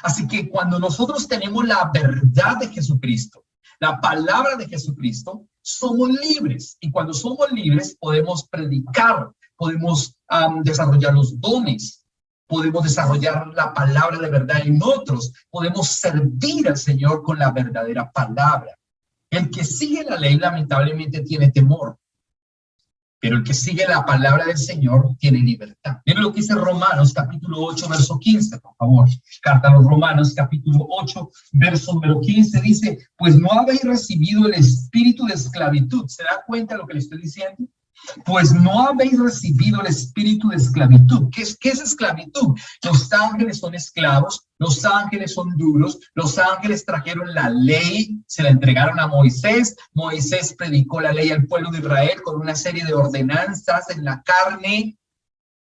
Así que cuando nosotros tenemos la verdad de Jesucristo, la palabra de Jesucristo, somos libres. Y cuando somos libres podemos predicar, podemos desarrollar los dones, podemos desarrollar la palabra de verdad en otros, podemos servir al Señor con la verdadera palabra. El que sigue la ley lamentablemente tiene temor, pero el que sigue la palabra del Señor tiene libertad. Miren lo que dice Romanos capítulo 8, verso 15, por favor. Carta a los Romanos capítulo 8, verso número 15 dice, pues no habéis recibido el espíritu de esclavitud. ¿Se da cuenta de lo que le estoy diciendo? Pues no habéis recibido el espíritu de esclavitud. ¿Qué es esclavitud? Los ángeles son esclavos, los ángeles son duros, los ángeles trajeron la ley, se la entregaron a Moisés, Moisés predicó la ley al pueblo de Israel con una serie de ordenanzas en la carne,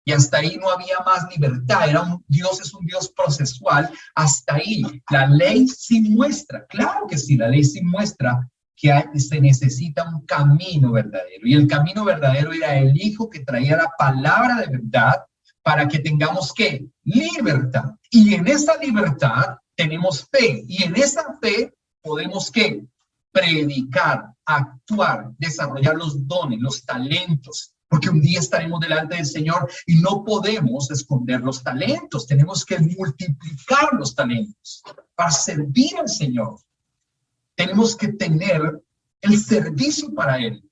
Y hasta ahí no había más libertad. Dios es un Dios procesual. Hasta ahí. La ley sí muestra, claro que sí, la ley sí muestra que se necesita un camino verdadero. Y el camino verdadero era el Hijo que traía la palabra de verdad para que tengamos, ¿qué? Libertad. Y en esa libertad tenemos fe. Y en esa fe podemos, ¿qué? Predicar, actuar, desarrollar los dones, los talentos. Porque un día estaremos delante del Señor y no podemos esconder los talentos. Tenemos que multiplicar los talentos para servir al Señor. Tenemos que tener el servicio para Él.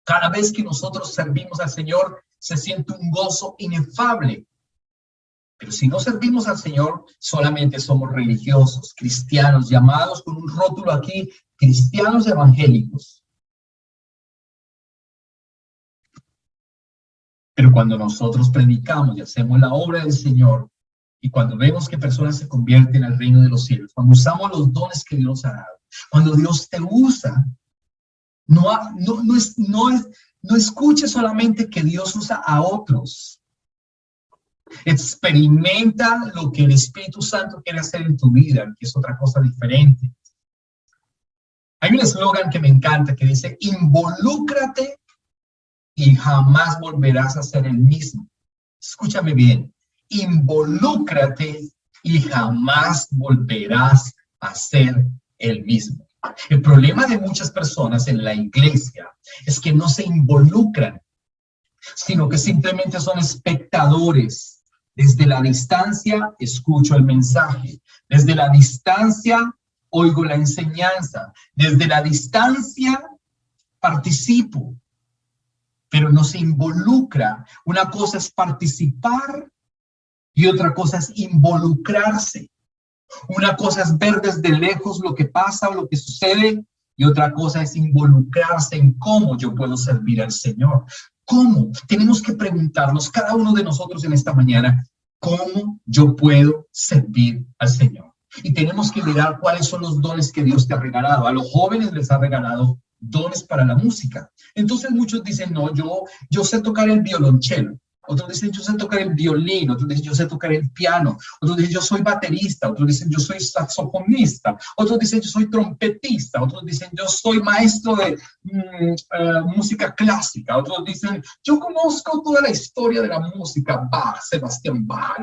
Cada vez que nosotros servimos al Señor, se siente un gozo inefable. Pero si no servimos al Señor, solamente somos religiosos, cristianos, llamados con un rótulo aquí, cristianos evangélicos. Pero cuando nosotros predicamos y hacemos la obra del Señor, y cuando vemos que personas se convierten al reino de los cielos, cuando usamos los dones que Dios ha dado, cuando Dios te usa, no escuche solamente que Dios usa a otros. Experimenta lo que el Espíritu Santo quiere hacer en tu vida, que es otra cosa diferente. Hay un eslogan que me encanta que dice: involúcrate y jamás volverás a ser el mismo. Escúchame bien, involúcrate y jamás volverás a ser el mismo. El problema de muchas personas en la iglesia es que no se involucran, sino que simplemente son espectadores. Desde la distancia escucho el mensaje, desde la distancia oigo la enseñanza, desde la distancia participo, pero no se involucra. Una cosa es participar y otra cosa es involucrarse. Una cosa es ver desde lejos lo que pasa o lo que sucede, y otra cosa es involucrarse en cómo yo puedo servir al Señor. ¿Cómo? Tenemos que preguntarnos, cada uno de nosotros en esta mañana, ¿cómo yo puedo servir al Señor? Y tenemos que mirar cuáles son los dones que Dios te ha regalado. A los jóvenes les ha regalado dones para la música. Entonces muchos dicen, no, yo sé tocar el violonchelo. Otros dicen, yo sé tocar el violín. Otros dicen, yo sé tocar el piano. Otros dicen, yo soy baterista. Otros dicen, yo soy saxofonista. Otros dicen, yo soy trompetista. Otros dicen, yo soy maestro de música clásica. Otros dicen, yo conozco toda la historia de la música. Bach, Sebastián Bach.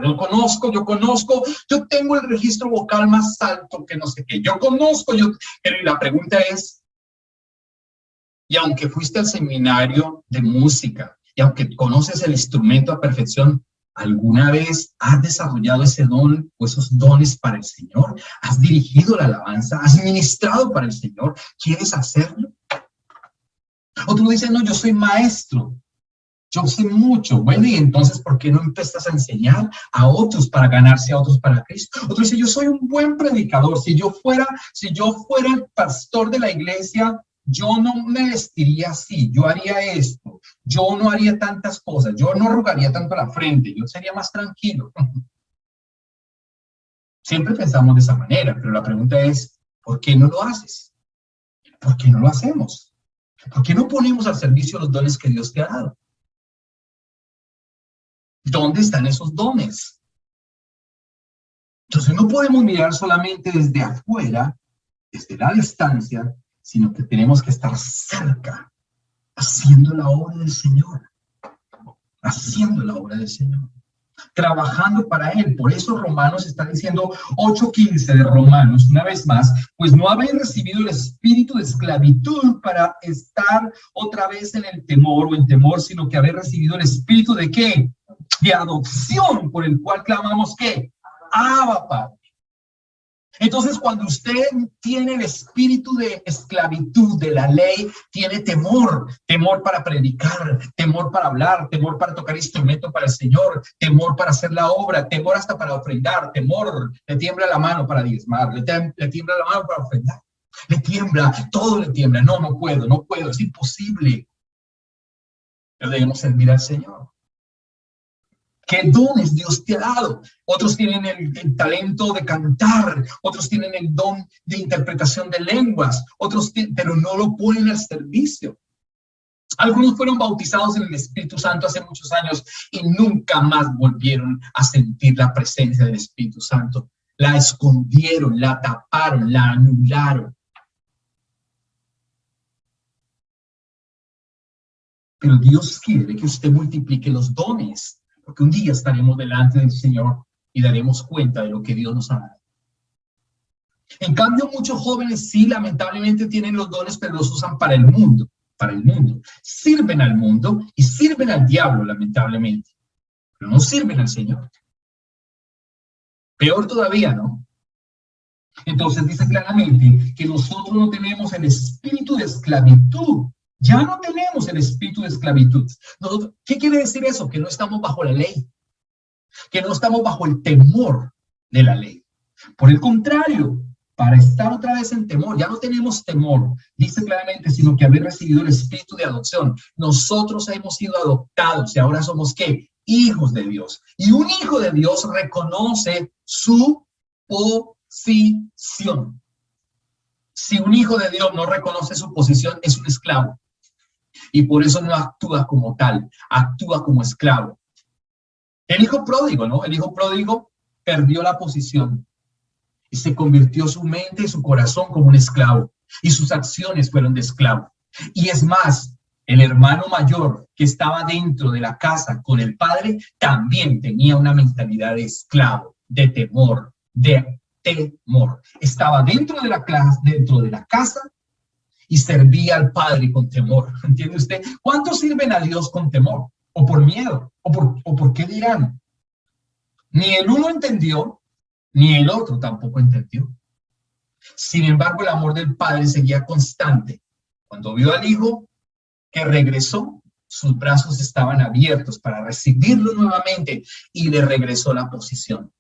Yo tengo el registro vocal más alto que no sé qué. Pero la pregunta es, y aunque fuiste al seminario de música, y aunque conoces el instrumento a perfección, ¿alguna vez has desarrollado ese don o esos dones para el Señor? ¿Has dirigido la alabanza? ¿Has ministrado para el Señor? ¿Quieres hacerlo? Otros dicen, no, yo soy maestro. Yo sé mucho. Bueno, y entonces, ¿por qué no empiezas a enseñar a otros para ganarse a otros para Cristo? Otro dice, yo soy un buen predicador. Si yo fuera el pastor de la iglesia, yo no me vestiría así, yo haría esto, yo no haría tantas cosas, yo no arrugaría tanto la frente, yo sería más tranquilo. Siempre pensamos de esa manera, pero la pregunta es, ¿por qué no lo haces? ¿Por qué no lo hacemos? ¿Por qué no ponemos al servicio los dones que Dios te ha dado? ¿Dónde están esos dones? Entonces no podemos mirar solamente desde afuera, desde la distancia, sino que tenemos que estar cerca, haciendo la obra del Señor, trabajando para Él. Por eso Romanos está diciendo, 8:15 de Romanos, una vez más, pues no habéis recibido el espíritu de esclavitud para estar otra vez en el temor o en temor, sino que habéis recibido el espíritu de ¿qué? De adopción, por el cual clamamos ¿qué? Abba, Padre. Entonces, cuando usted tiene el espíritu de esclavitud de la ley, tiene temor para predicar, temor para hablar, temor para tocar instrumento para el Señor, temor para hacer la obra, temor hasta para ofrendar, temor, le tiembla la mano para diezmar, le tiembla la mano para ofrendar, le tiembla, todo le tiembla, no puedo, es imposible. Pero debemos servir al Señor. ¿Qué dones Dios te ha dado? Otros tienen el talento de cantar, otros tienen el don de interpretación de lenguas, pero no lo ponen al servicio. Algunos fueron bautizados en el Espíritu Santo hace muchos años y nunca más volvieron a sentir la presencia del Espíritu Santo. La escondieron, la taparon, la anularon. Pero Dios quiere que usted multiplique los dones, porque un día estaremos delante del Señor y daremos cuenta de lo que Dios nos ha dado. En cambio, muchos jóvenes sí, lamentablemente, tienen los dones, pero los usan para el mundo. Para el mundo. Sirven al mundo y sirven al diablo, lamentablemente. Pero no sirven al Señor. Peor todavía, ¿no? Entonces dice claramente que nosotros no tenemos el espíritu de esclavitud. Ya no tenemos el espíritu de esclavitud. Nosotros, ¿qué quiere decir eso? Que no estamos bajo la ley. Que no estamos bajo el temor de la ley. Por el contrario, para estar otra vez en temor, ya no tenemos temor, dice claramente, sino que haber recibido el espíritu de adopción. Nosotros hemos sido adoptados y ahora somos, ¿qué? Hijos de Dios. Y un hijo de Dios reconoce su posición. Si un hijo de Dios no reconoce su posición, es un esclavo. Y por eso no actúa como tal, actúa como esclavo. El hijo pródigo, ¿no? El hijo pródigo perdió la posición y se convirtió su mente y su corazón como un esclavo. Y sus acciones fueron de esclavo. Y es más, el hermano mayor que estaba dentro de la casa con el padre también tenía una mentalidad de esclavo, de temor, de temor. Estaba dentro de la casa y servía al padre con temor. ¿Entiende usted? ¿Cuántos sirven a Dios con temor? ¿O por miedo? ¿O por qué dirán? Ni el uno entendió, ni el otro tampoco entendió. Sin embargo, el amor del padre seguía constante. Cuando vio al hijo que regresó, sus brazos estaban abiertos para recibirlo nuevamente y le regresó la posición.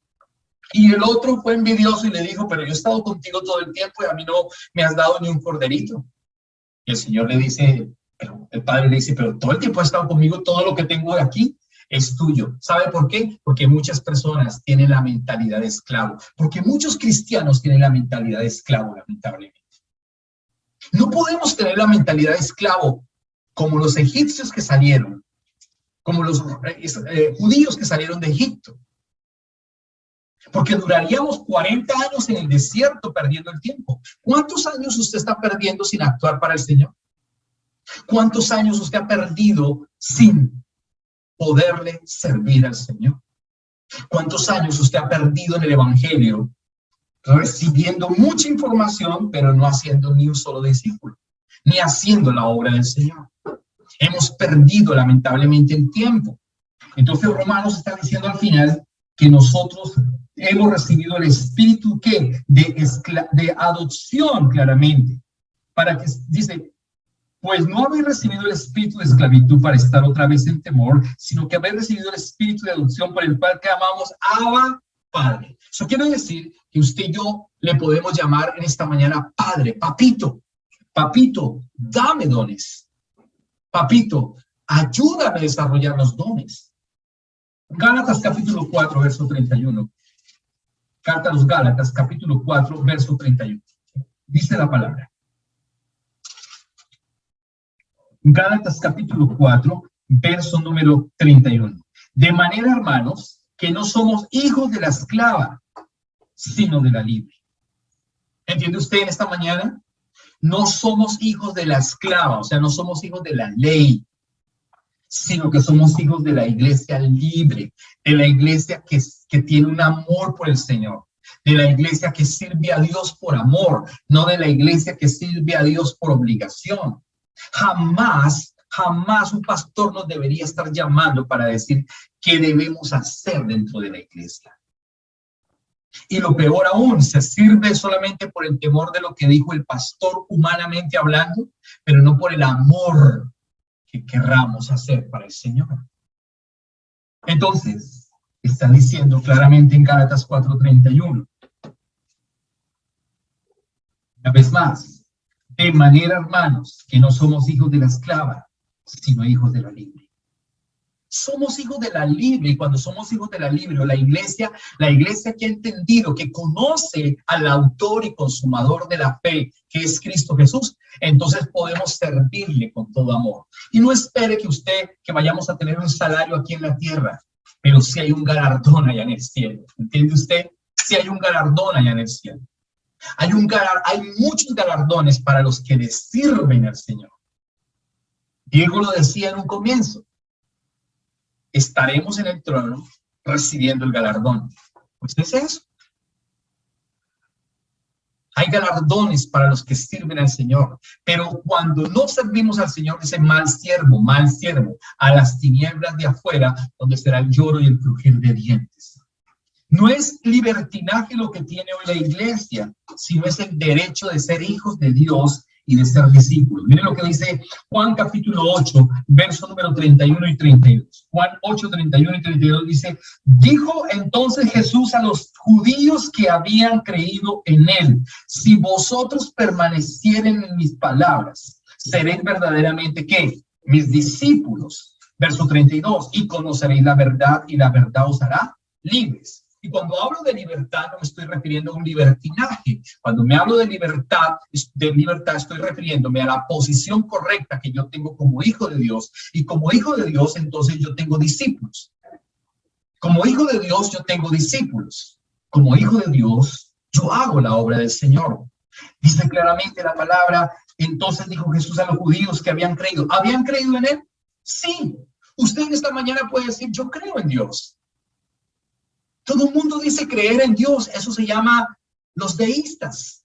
Y el otro fue envidioso y le dijo, pero yo he estado contigo todo el tiempo y a mí no me has dado ni un corderito. Y el Señor le dice, pero el padre le dice, pero todo el tiempo has estado conmigo, todo lo que tengo de aquí es tuyo. ¿Sabe por qué? Porque muchas personas tienen la mentalidad de esclavo. Porque muchos cristianos tienen la mentalidad de esclavo, lamentablemente. No podemos tener la mentalidad de esclavo como los egipcios que salieron, como los judíos que salieron de Egipto. Porque duraríamos 40 años en el desierto perdiendo el tiempo. ¿Cuántos años usted está perdiendo sin actuar para el Señor? ¿Cuántos años usted ha perdido sin poderle servir al Señor? ¿Cuántos años usted ha perdido en el Evangelio recibiendo mucha información, pero no haciendo ni un solo discípulo, ni haciendo la obra del Señor? Hemos perdido lamentablemente el tiempo. Entonces Romanos está diciendo al final que nosotros hemos recibido el espíritu ¿qué? De adopción, claramente, para que dice, pues no habéis recibido el espíritu de esclavitud para estar otra vez en temor, sino que habéis recibido el espíritu de adopción por el cual clamamos Abba, Padre. Eso quiere decir que usted y yo le podemos llamar en esta mañana Padre, Papito, Papito, dame dones. Papito, ayúdame a desarrollar los dones. Gálatas capítulo 4, verso 31. Carta a los Gálatas capítulo 4, verso 31. Dice la palabra. Gálatas capítulo 4, verso número 31. De manera, hermanos, que no somos hijos de la esclava, sino de la libre. ¿Entiende usted en esta mañana? No somos hijos de la esclava, o sea, no somos hijos de la ley, sino que somos hijos de la iglesia libre, de la iglesia que tiene un amor por el Señor, de la iglesia que sirve a Dios por amor, no de la iglesia que sirve a Dios por obligación. Jamás un pastor nos debería estar llamando para decir qué debemos hacer dentro de la iglesia. Y lo peor aún, se sirve solamente por el temor de lo que dijo el pastor humanamente hablando, pero no por el amor que querramos hacer para el Señor. Entonces, está diciendo claramente en Gálatas 4:31. Una vez más, de manera, hermanos, que no somos hijos de la esclava, sino hijos de la libre. Somos hijos de la libre, y cuando somos hijos de la libre, o la iglesia que ha entendido, que conoce al autor y consumador de la fe, que es Cristo Jesús, entonces podemos servirle con todo amor. Y no espere que vayamos a tener un salario aquí en la tierra, pero sí hay un galardón allá en el cielo. ¿Entiende usted? Sí hay un galardón allá en el cielo. Hay muchos galardones para los que le sirven al Señor. Diego lo decía en un comienzo. Estaremos en el trono recibiendo el galardón. Pues es eso. Hay galardones para los que sirven al Señor, pero cuando no servimos al Señor, dice mal siervo, a las tinieblas de afuera, donde será el lloro y el crujir de dientes. No es libertinaje lo que tiene hoy la iglesia, sino es el derecho de ser hijos de Dios y de ser discípulos. Miren lo que dice Juan capítulo 8, verso número 31 y 32. Juan 8, 31 y 32 dice, dijo entonces Jesús a los judíos que habían creído en él, si vosotros permanecieren en mis palabras, seréis verdaderamente, ¿qué? Mis discípulos. Verso 32, y conoceréis la verdad y la verdad os hará libres. Y cuando hablo de libertad, no me estoy refiriendo a un libertinaje. Cuando me hablo de libertad estoy refiriéndome a la posición correcta que yo tengo como hijo de Dios. Y como hijo de Dios, entonces yo tengo discípulos. Como hijo de Dios, yo tengo discípulos. Como hijo de Dios, yo hago la obra del Señor. Dice claramente la palabra, entonces dijo Jesús a los judíos que habían creído. ¿Habían creído en él? Sí. Usted en esta mañana puede decir, yo creo en Dios. Todo el mundo dice creer en Dios. Eso se llama los deístas.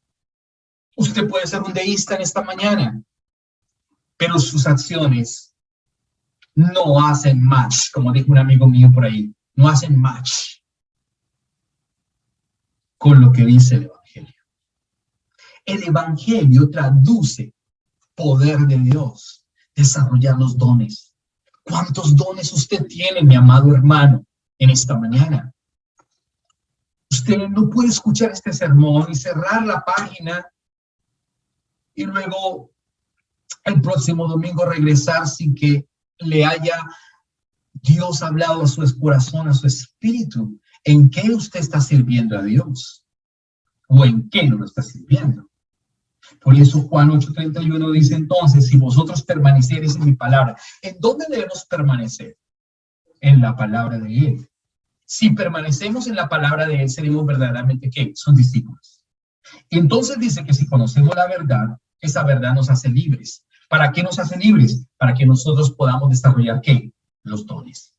Usted puede ser un deísta en esta mañana, pero sus acciones no hacen match, como dijo un amigo mío por ahí. No hacen match con lo que dice el Evangelio. El Evangelio traduce poder de Dios, desarrollar los dones. ¿Cuántos dones usted tiene, mi amado hermano, en esta mañana? Usted no puede escuchar este sermón y cerrar la página y luego el próximo domingo regresar sin que le haya Dios hablado a su corazón, a su espíritu. ¿En qué usted está sirviendo a Dios? ¿O en qué no lo está sirviendo? Por eso Juan 8:31 dice entonces, si vosotros permaneciereis en mi palabra, ¿en dónde debemos permanecer? En la palabra de Él. Si permanecemos en la palabra de Él, seremos verdaderamente, ¿qué? Sus discípulos. Y entonces dice que si conocemos la verdad, esa verdad nos hace libres. ¿Para qué nos hace libres? Para que nosotros podamos desarrollar, ¿qué? Los dones.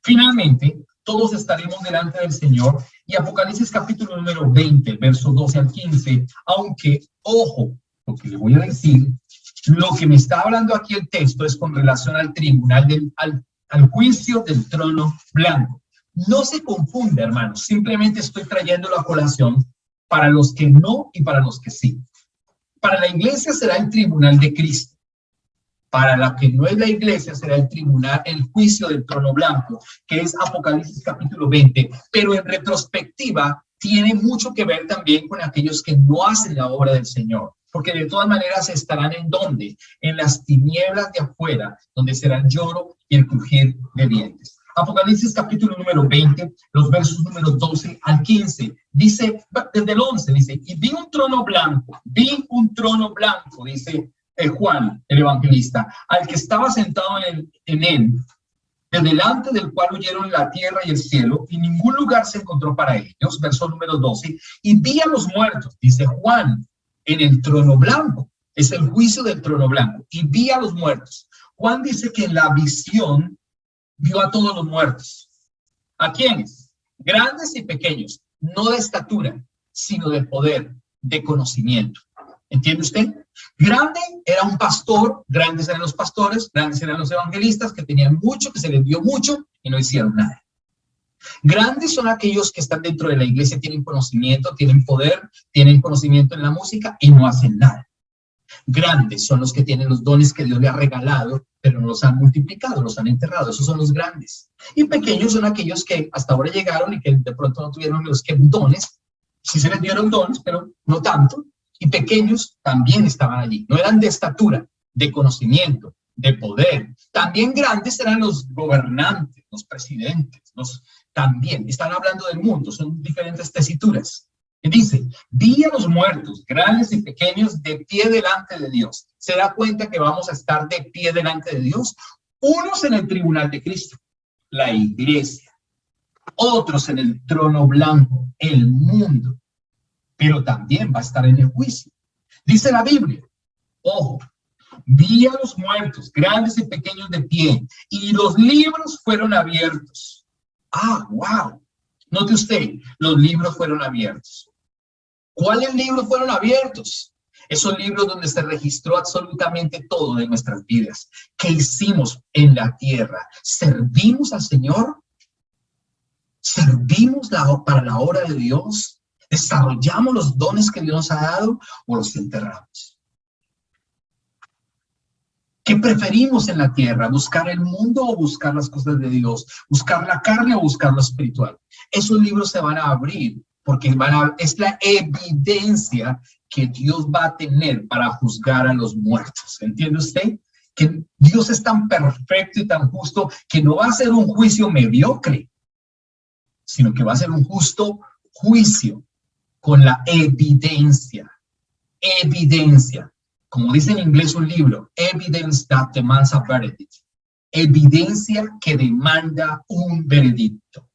Finalmente, todos estaremos delante del Señor. Y Apocalipsis capítulo número 20, el verso 12 al 15, aunque, ojo, lo que le voy a decir, lo que me está hablando aquí el texto es con relación al tribunal, al juicio del trono blanco. No se confunda, hermanos, simplemente estoy trayéndolo a colación para los que no y para los que sí. Para la iglesia será el tribunal de Cristo. Para la que no es la iglesia será el tribunal, el juicio del trono blanco, que es Apocalipsis capítulo 20. Pero en retrospectiva tiene mucho que ver también con aquellos que no hacen la obra del Señor. Porque de todas maneras estarán ¿en dónde? En las tinieblas de afuera, donde será el lloro y el crujir de dientes. Apocalipsis capítulo número 20, los versos números 12 al 15, dice, desde el 11, dice, y vi un trono blanco, dice Juan, el evangelista, al que estaba sentado en él, de delante del cual huyeron la tierra y el cielo, y ningún lugar se encontró para ellos, verso número 12, y vi a los muertos, dice Juan, en el trono blanco, es el juicio del trono blanco, y vi a los muertos. Juan dice que en la visión vio a todos los muertos. ¿A quiénes? Grandes y pequeños, no de estatura, sino de poder, de conocimiento. ¿Entiende usted? Grande era un pastor, grandes eran los pastores, grandes eran los evangelistas que tenían mucho, que se les dio mucho y no hicieron nada. Grandes son aquellos que están dentro de la iglesia, tienen conocimiento, tienen poder, tienen conocimiento en la música y no hacen nada. Grandes son los que tienen los dones que Dios le ha regalado, pero no los han multiplicado, los han enterrado. Esos son los grandes. Y pequeños son aquellos que hasta ahora llegaron y que de pronto no tuvieron los que dones. Sí se les dieron dones, pero no tanto. Y pequeños también estaban allí. No eran de estatura, de conocimiento, de poder, También grandes serán los gobernantes, los presidentes, también están hablando del mundo, son diferentes tesituras. Y dice, vi a los muertos, grandes y pequeños, de pie delante de Dios. ¿Se da cuenta que vamos a estar de pie delante de Dios? Unos en el tribunal de Cristo, la iglesia. Otros en el trono blanco, el mundo. Pero también va a estar en el juicio. Dice la Biblia, ojo, vi a los muertos, grandes y pequeños de pie, y los libros fueron abiertos. Ah, wow. Note usted, los libros fueron abiertos. ¿Cuáles libros fueron abiertos? Esos libros donde se registró absolutamente todo de nuestras vidas. ¿Qué hicimos en la tierra? ¿Servimos al Señor? ¿Servimos para la obra de Dios? ¿Desarrollamos los dones que Dios nos ha dado o los enterramos? ¿Qué preferimos en la tierra? ¿Buscar el mundo o buscar las cosas de Dios? ¿Buscar la carne o buscar lo espiritual? Esos libros se van a abrir porque es la evidencia que Dios va a tener para juzgar a los muertos. ¿Entiende usted? Que Dios es tan perfecto y tan justo que no va a ser un juicio mediocre, sino que va a ser un justo juicio con la evidencia. Evidencia. Como dice en inglés un libro, evidence that demands a verdict. Evidencia que demanda un veredicto.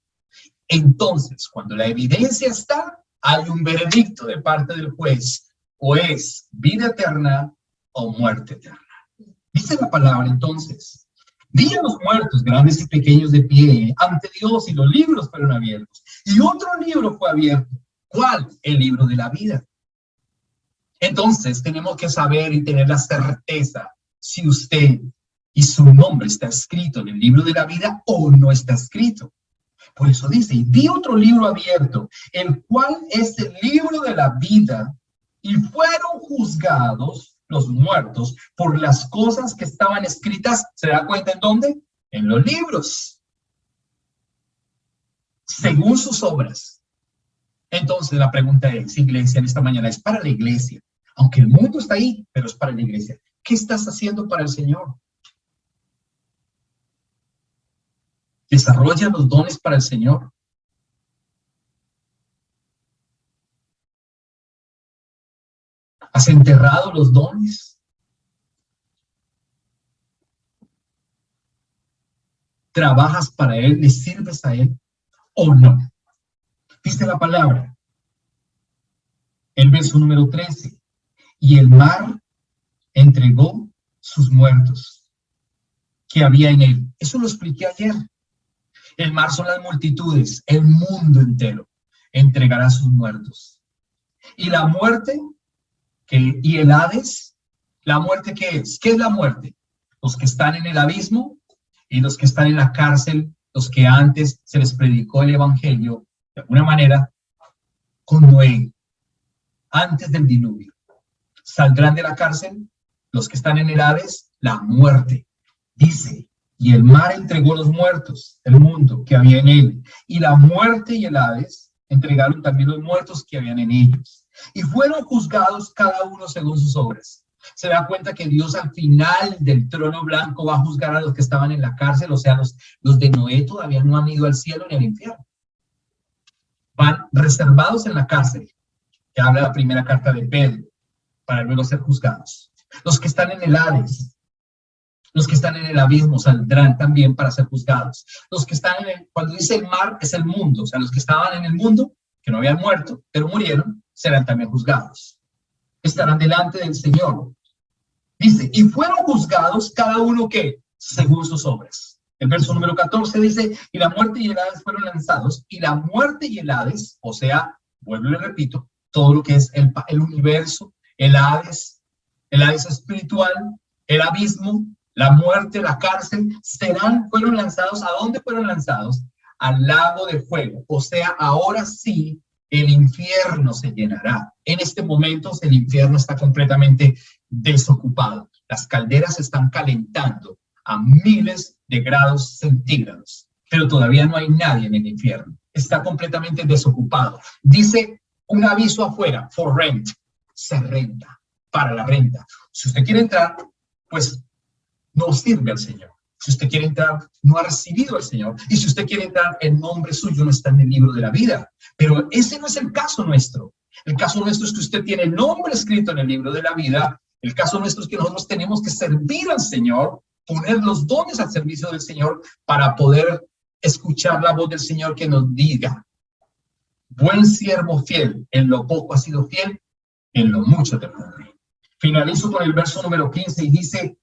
Entonces, cuando la evidencia está, hay un veredicto de parte del juez, o es vida eterna o muerte eterna. Dice la palabra entonces, vi a los muertos, grandes y pequeños de pie, ante Dios, y los libros fueron abiertos. Y otro libro fue abierto. ¿Cuál? El libro de la vida. Entonces, tenemos que saber y tener la certeza si usted y su nombre está escrito en el libro de la vida o no está escrito. Por eso dice, y vi otro libro abierto, el cual es el libro de la vida, y fueron juzgados los muertos por las cosas que estaban escritas. ¿Se da cuenta en dónde? En los libros. Según sus obras. Entonces la pregunta es, iglesia, en esta mañana, es para la iglesia. Aunque el mundo está ahí, pero es para la iglesia. ¿Qué estás haciendo para el Señor? Desarrolla los dones para el Señor. ¿Has enterrado los dones? ¿Trabajas para Él? ¿Le sirves a Él o no? Dice la palabra, el verso número 13. Y el mar entregó sus muertos que había en él. Eso lo expliqué ayer. El mar son las multitudes, el mundo entero entregará sus muertos. Y la muerte, y el Hades, ¿la muerte qué es? ¿Qué es la muerte? Los que están en el abismo y los que están en la cárcel, los que antes se les predicó el evangelio, de alguna manera, con Noé, antes del diluvio. Saldrán de la cárcel los que están en el Hades, la muerte. Dice, y el mar entregó los muertos, el mundo que había en él, y la muerte y el Hades entregaron también los muertos que habían en ellos. Y fueron juzgados cada uno según sus obras. Se da cuenta que Dios al final del trono blanco va a juzgar a los que estaban en la cárcel, o sea, los de Noé todavía no han ido al cielo ni al infierno. Van reservados en la cárcel, que habla la primera carta de Pedro, para luego ser juzgados. Los que están en el Hades, los que están en el abismo saldrán también para ser juzgados. Los que están cuando dice el mar, es el mundo, o sea, los que estaban en el mundo, que no habían muerto, pero murieron, serán también juzgados. Estarán delante del Señor. Dice, y fueron juzgados cada uno que, según sus obras. El verso número 14 dice, y la muerte y el Hades fueron lanzados, y la muerte y el Hades, o sea, vuelvo y le repito, todo lo que es el universo, el Hades espiritual, el abismo, la muerte, la cárcel, fueron lanzados. ¿A dónde fueron lanzados? Al lago de fuego. O sea, ahora sí, el infierno se llenará. En este momento el infierno está completamente desocupado. Las calderas se están calentando a miles de grados centígrados, pero todavía no hay nadie en el infierno. Está completamente desocupado. Dice un aviso afuera, for rent, se renta, para la renta. Si usted quiere entrar, pues no sirve al Señor. Si usted quiere entrar, no ha recibido al Señor. Y si usted quiere entrar, el nombre suyo no está en el libro de la vida. Pero ese no es el caso nuestro. El caso nuestro es que usted tiene el nombre escrito en el libro de la vida. El caso nuestro es que nosotros tenemos que servir al Señor, poner los dones al servicio del Señor para poder escuchar la voz del Señor que nos diga: buen siervo fiel, en lo poco has sido fiel, en lo mucho te pondré. Finalizo con el verso número 15 y dice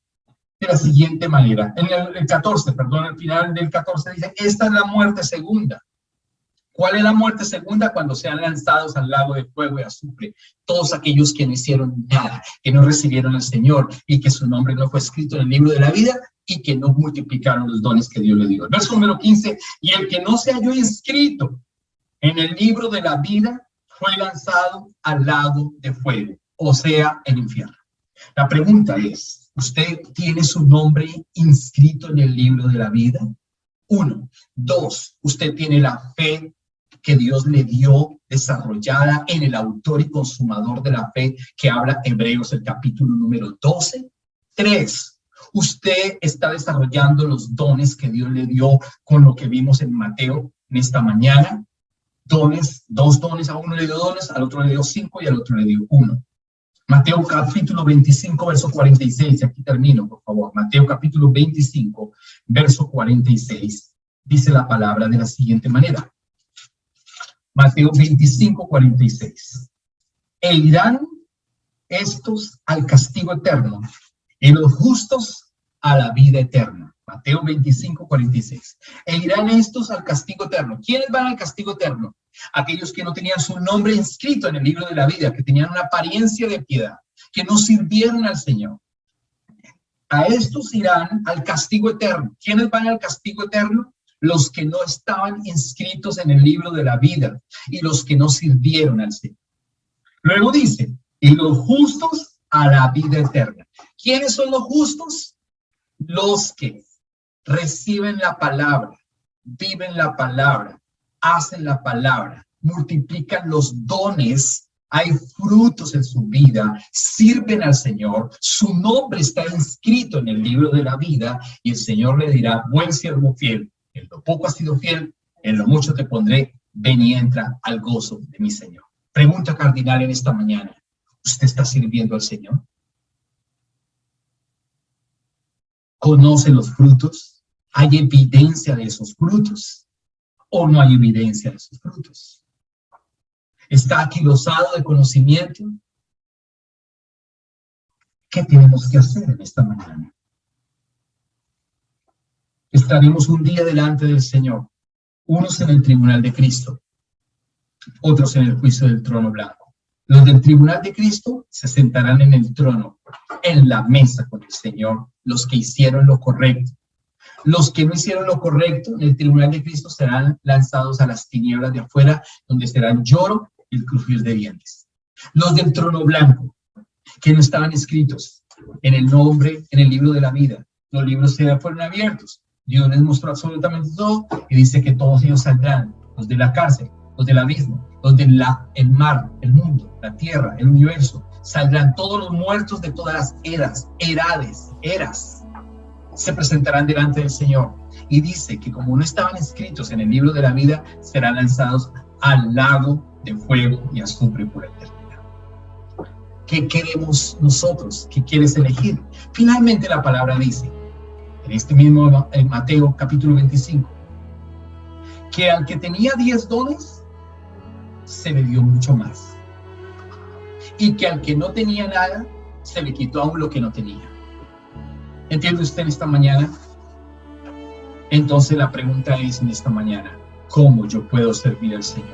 de la siguiente manera, en el 14, perdón, al final del 14 dice: esta es la muerte segunda. ¿Cuál es la muerte segunda? Cuando sean lanzados al lago de fuego y azufre todos aquellos que no hicieron nada, que no recibieron al Señor y que su nombre no fue escrito en el libro de la vida y que no multiplicaron los dones que Dios le dio. Verso número 15, y el que no se halló inscrito en el libro de la vida fue lanzado al lago de fuego, o sea, el infierno. La pregunta es, ¿usted tiene su nombre inscrito en el libro de la vida? 1. 2. ¿Usted tiene la fe que Dios le dio desarrollada en el autor y consumador de la fe que habla Hebreos el capítulo número 12? 3. ¿Usted está desarrollando los dones que Dios le dio con lo que vimos en Mateo en esta mañana? Dones, 2 dones, a uno le dio dones, al otro le dio 5 y al otro le dio 1. Mateo capítulo 25, verso 46, aquí termino, por favor. Mateo capítulo 25, verso 46, dice la palabra de la siguiente manera. Mateo 25, 46. E irán estos al castigo eterno y los justos a la vida eterna. Mateo 25, 46. E irán estos al castigo eterno. ¿Quiénes van al castigo eterno? Aquellos que no tenían su nombre inscrito en el libro de la vida, que tenían una apariencia de piedad, que no sirvieron al Señor. A estos irán al castigo eterno. ¿Quiénes van al castigo eterno? Los que no estaban inscritos en el libro de la vida y los que no sirvieron al Señor. Luego dice, y los justos a la vida eterna. ¿Quiénes son los justos? Los que reciben la palabra, viven la palabra, hacen la palabra, multiplican los dones, hay frutos en su vida, sirven al Señor, su nombre está inscrito en el libro de la vida y el Señor le dirá: buen siervo fiel, en lo poco has sido fiel, en lo mucho te pondré, ven y entra al gozo de mi Señor. Pregunta cardinal en esta mañana: ¿usted está sirviendo al Señor? ¿Conoce los frutos? ¿Hay evidencia de esos frutos? ¿O no hay evidencia de esos frutos? ¿Está aquilosado de conocimiento? ¿Qué tenemos que hacer en esta mañana? Estaremos un día delante del Señor, unos en el tribunal de Cristo, otros en el juicio del trono blanco. Los del tribunal de Cristo se sentarán en el trono, en la mesa con el Señor, los que hicieron lo correcto. Los que no hicieron lo correcto en el tribunal de Cristo serán lanzados a las tinieblas de afuera, donde serán lloro y el crujir de dientes. Los del trono blanco, que no estaban escritos en el nombre, en el libro de la vida, los libros fueron abiertos. Dios les mostró absolutamente todo y dice que todos ellos saldrán, los de la cárcel, los del abismo, los del el mar, el mundo, la tierra, el universo. Saldrán todos los muertos de todas las eras. Se presentarán delante del Señor. Y dice que como no estaban inscritos en el libro de la vida, serán lanzados al lago de fuego y azufre por la eternidad. ¿Qué queremos nosotros? ¿Qué quieres elegir? Finalmente la palabra dice, en este mismo en Mateo capítulo 25, que al que tenía 10 dones, se le dio mucho más. Y que al que no tenía nada, se le quitó aún lo que no tenía. ¿Entiende usted en esta mañana? Entonces la pregunta es en esta mañana, ¿cómo yo puedo servir al Señor?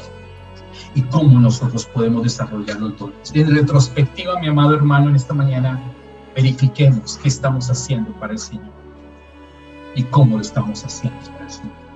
¿Y cómo nosotros podemos desarrollar los dones? En retrospectiva, mi amado hermano, en esta mañana, verifiquemos qué estamos haciendo para el Señor y cómo lo estamos haciendo para el Señor.